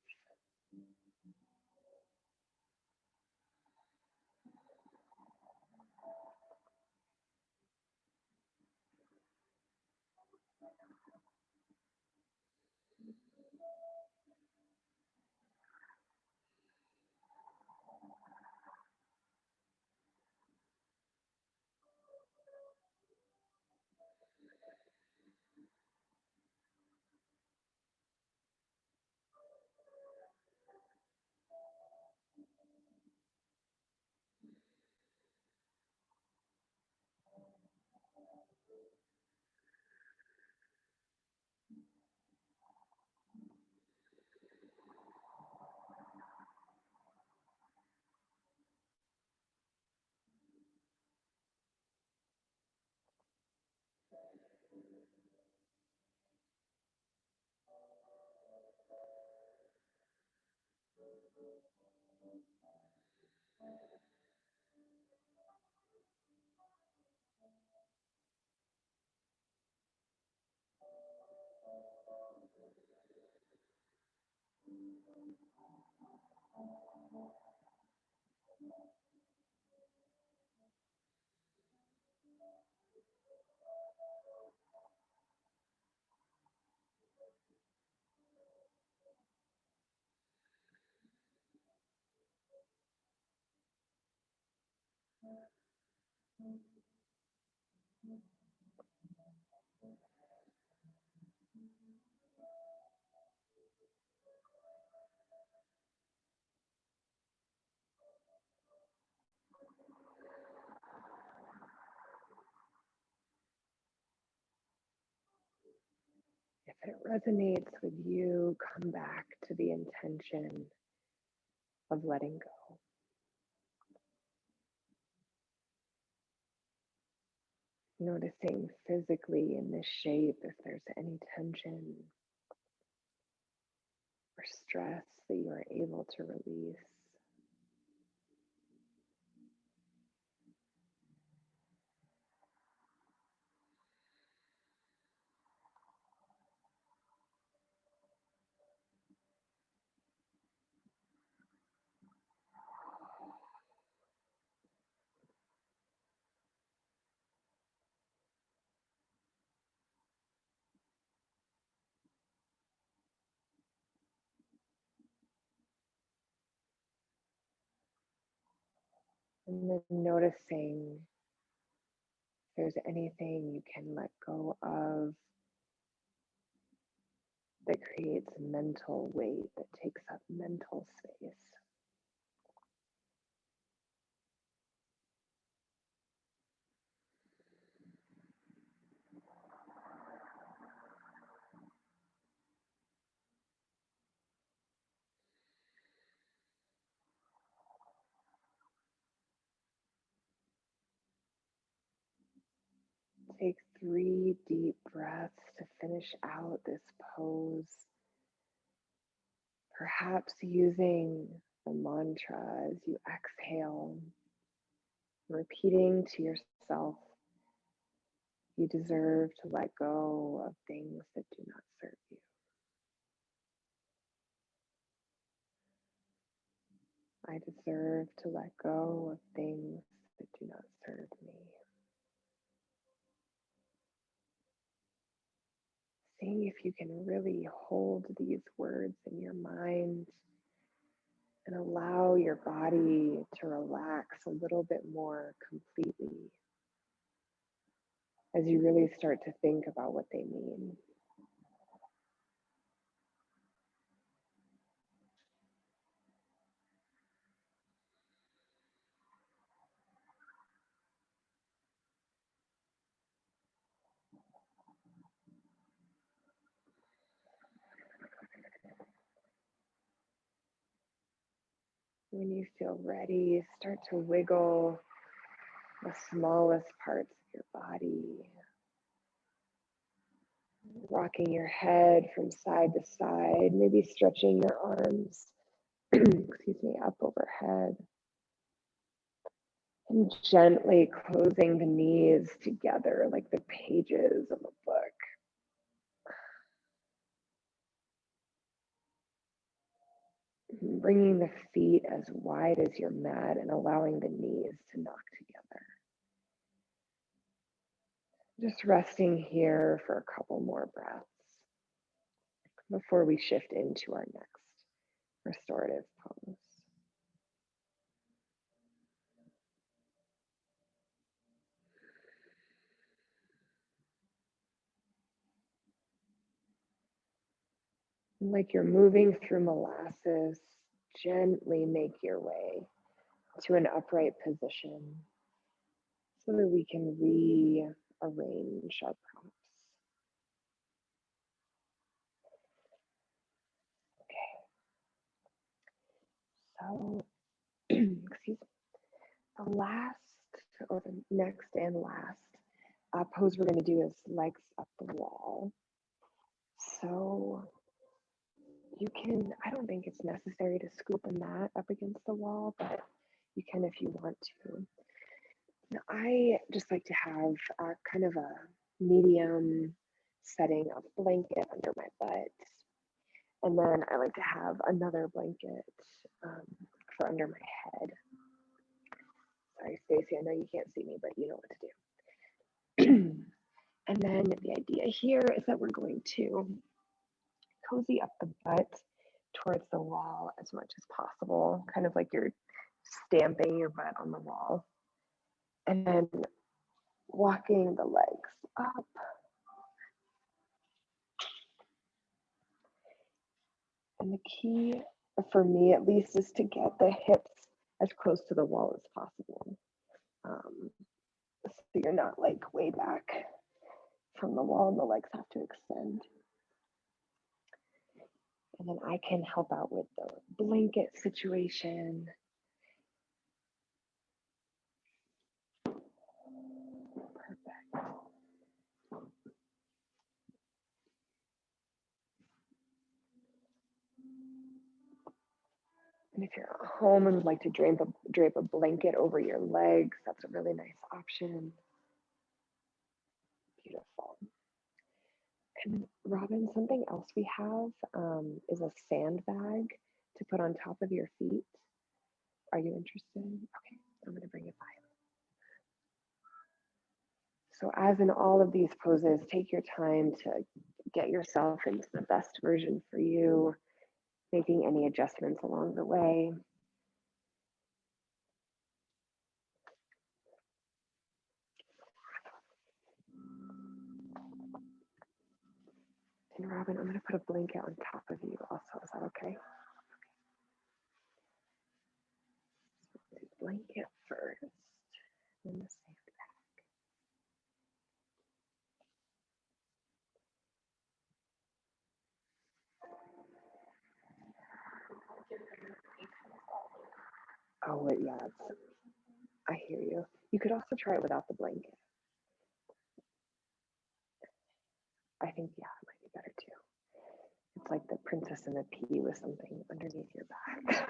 If it resonates with you, come back to the intention of letting go. Noticing physically in this shape if there's any tension or stress that you are able to release. And then noticing if there's anything you can let go of that creates mental weight, that takes up mental space. Take 3 deep breaths to finish out this pose. Perhaps using the mantra as you exhale, repeating to yourself, you deserve to let go of things that do not serve you. I deserve to let go of things that do not serve me. Seeing if you can really hold these words in your mind and allow your body to relax a little bit more completely as you really start to think about what they mean. When you feel ready, start to wiggle the smallest parts of your body, rocking your head from side to side, maybe stretching your arms, excuse me, up overhead, and gently closing the knees together like the pages of a book. Bringing the feet as wide as your mat and allowing the knees to knock together. Just resting here for a couple more breaths before we shift into our next restorative pose. Like you're moving through molasses, gently make your way to an upright position so that we can rearrange our props. Okay, so excuse me. The last, or the next and last pose we're going to do is legs up the wall. So you can, I don't think it's necessary to scoop a mat up against the wall, but you can if you want to. Now, I just like to have kind of a medium setting of blanket under my butt. And then I like to have another blanket for under my head. Sorry, Stacey, I know you can't see me, but you know what to do. And then the idea here is that we're going to cozy up the butt towards the wall as much as possible, kind of like you're stamping your butt on the wall. And then walking the legs up. And the key for me, at least, is to get the hips as close to the wall as possible. So you're not like way back from the wall and the legs have to extend. And then I can help out with the blanket situation. Perfect. And if you're at home and would like to drape a blanket over your legs, that's a really nice option. Beautiful. And Robin, something else we have is a sandbag to put on top of your feet. Are you interested? Okay, I'm going to bring it by. So as in all of these poses, take your time to get yourself into the best version for you, making any adjustments along the way. And Robin, I'm going to put a blanket on top of you also. Is that okay? So blanket first, and the sandbag. Oh, wait, yeah, I hear you. You could also try it without the blanket. I think, yeah, it might be better too. It's like the princess and the pea with something underneath your back.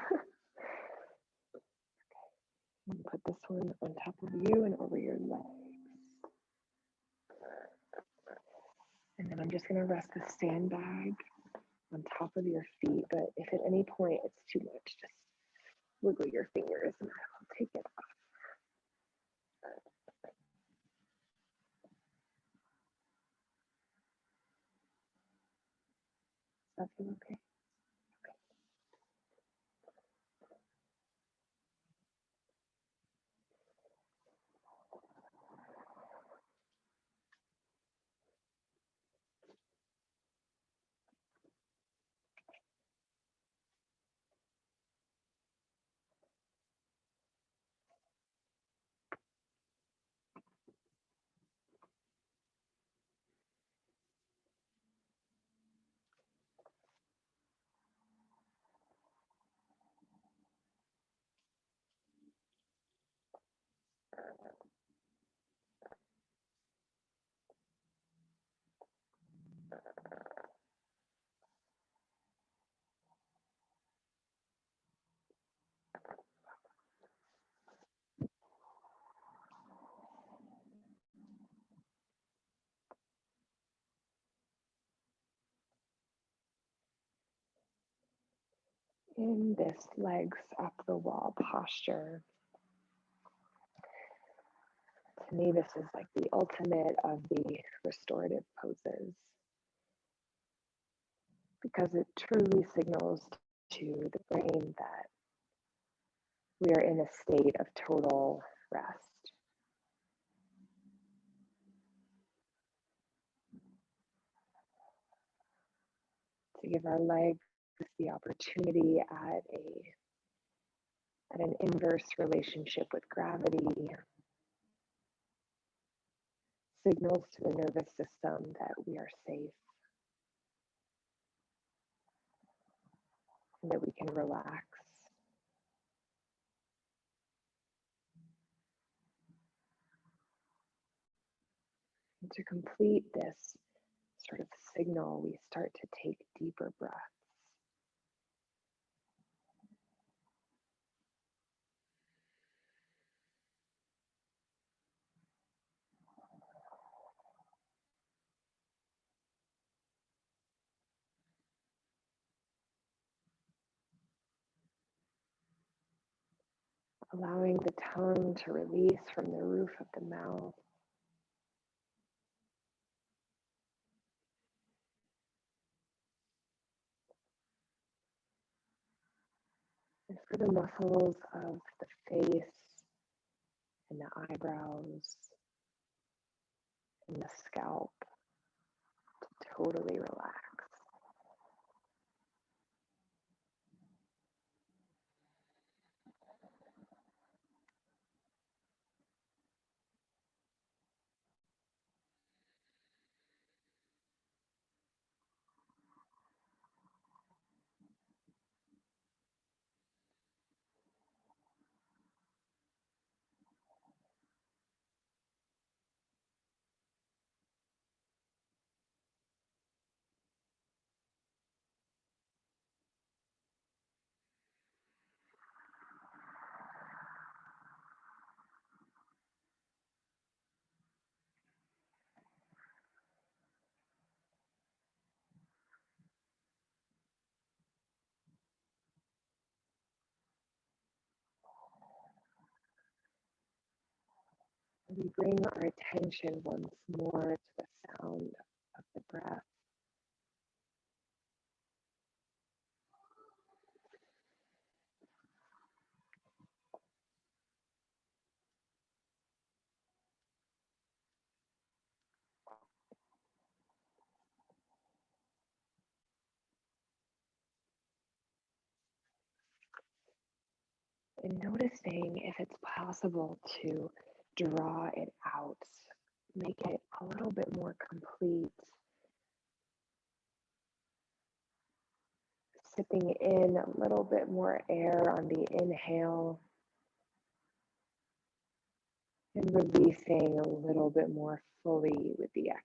Okay. Put this one on top of you and over your legs. And then I'm just going to rest the sandbag on top of your feet. But if at any point it's too much, just wiggle your fingers and I'll take it off. Does that feel okay? In this legs up the wall posture, to me, this is like the ultimate of the restorative poses because it truly signals to the brain that we are in a state of total rest. To give our legs the opportunity at an inverse relationship with gravity signals to the nervous system that we are safe and that we can relax. And to complete this sort of signal, we start to take deeper breaths. Allowing the tongue to release from the roof of the mouth. And for the muscles of the face and the eyebrows and the scalp to totally relax. We bring our attention once more to the sound of the breath. And noticing if it's possible to draw it out, make it a little bit more complete. Sipping in a little bit more air on the inhale and releasing a little bit more fully with the exhale.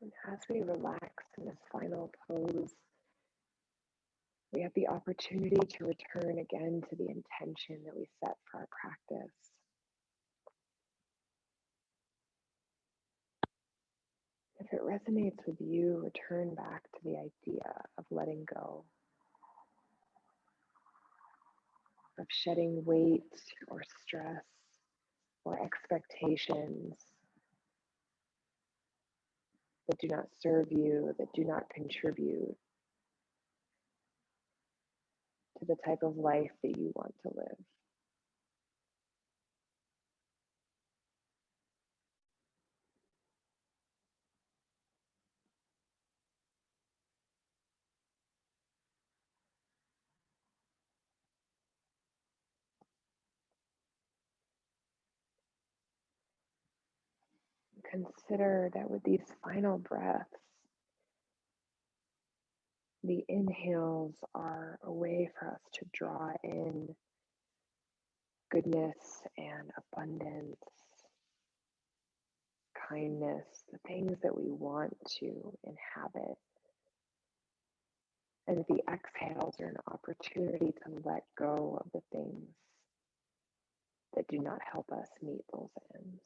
And as we relax in this final pose, we have the opportunity to return again to the intention that we set for our practice. If it resonates with you, return back to the idea of letting go, of shedding weight or stress or expectations, that do not serve you, that do not contribute to the type of life that you want to live. Consider that with these final breaths, the inhales are a way for us to draw in goodness and abundance, kindness, the things that we want to inhabit. And the exhales are an opportunity to let go of the things that do not help us meet those ends.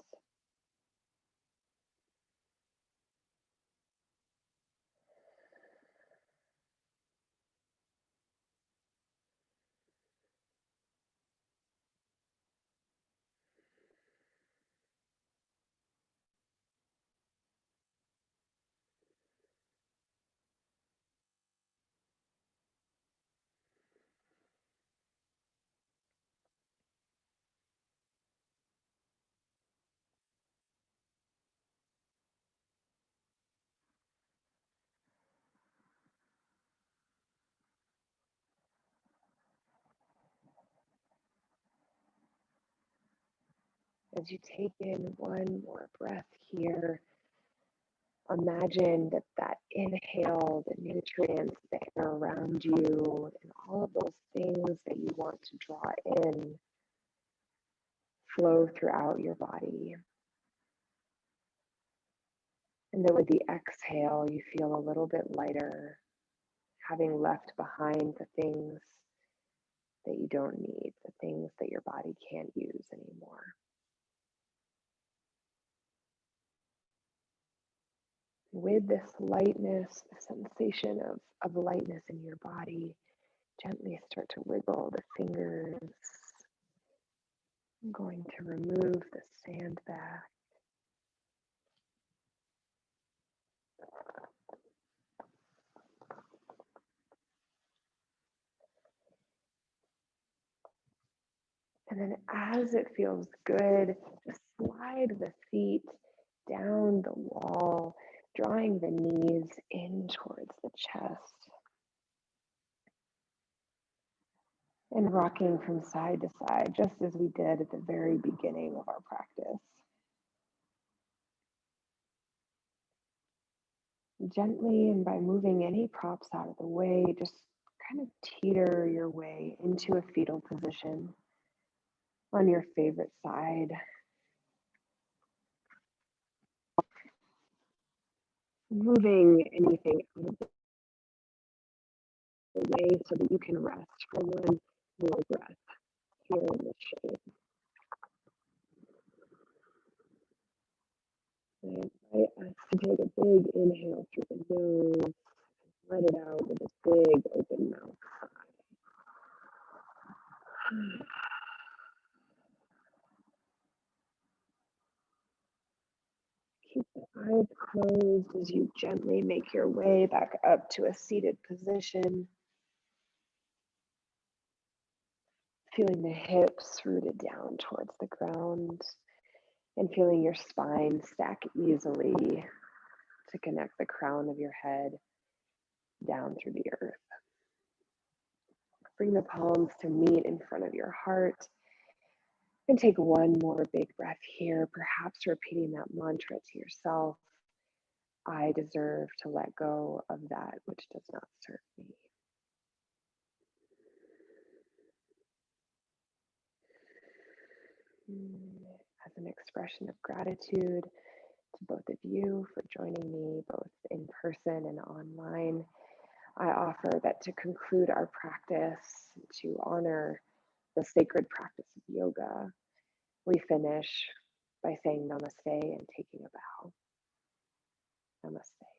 As you take in one more breath here, imagine that that inhale, the nutrients, the air around you, and all of those things that you want to draw in flow throughout your body. And then with the exhale, you feel a little bit lighter, having left behind the things that you don't need, the things that your body can't use anymore. With this lightness, the sensation of lightness in your body, gently start to wiggle the fingers. I'm going to remove the sand back. And then as it feels good, just slide the feet down the wall, drawing the knees in towards the chest. And rocking from side to side, just as we did at the very beginning of our practice. Gently, and by moving any props out of the way, just kind of teeter your way into a fetal position on your favorite side. Moving anything out of the way so that you can rest for one more breath here in this shape. And I invite us to take a big inhale through the nose, let it out with a big open mouth. Keep the eyes closed as you gently make your way back up to a seated position. Feeling the hips rooted down towards the ground and feeling your spine stack easily to connect the crown of your head down through the earth. Bring the palms to meet in front of your heart and take one more big breath here, perhaps repeating that mantra to yourself. I deserve to let go of that which does not serve me. As an expression of gratitude to both of you for joining me both in person and online, I offer that to conclude our practice, to honor the sacred practice of yoga, we finish by saying namaste and taking a bow. Namaste.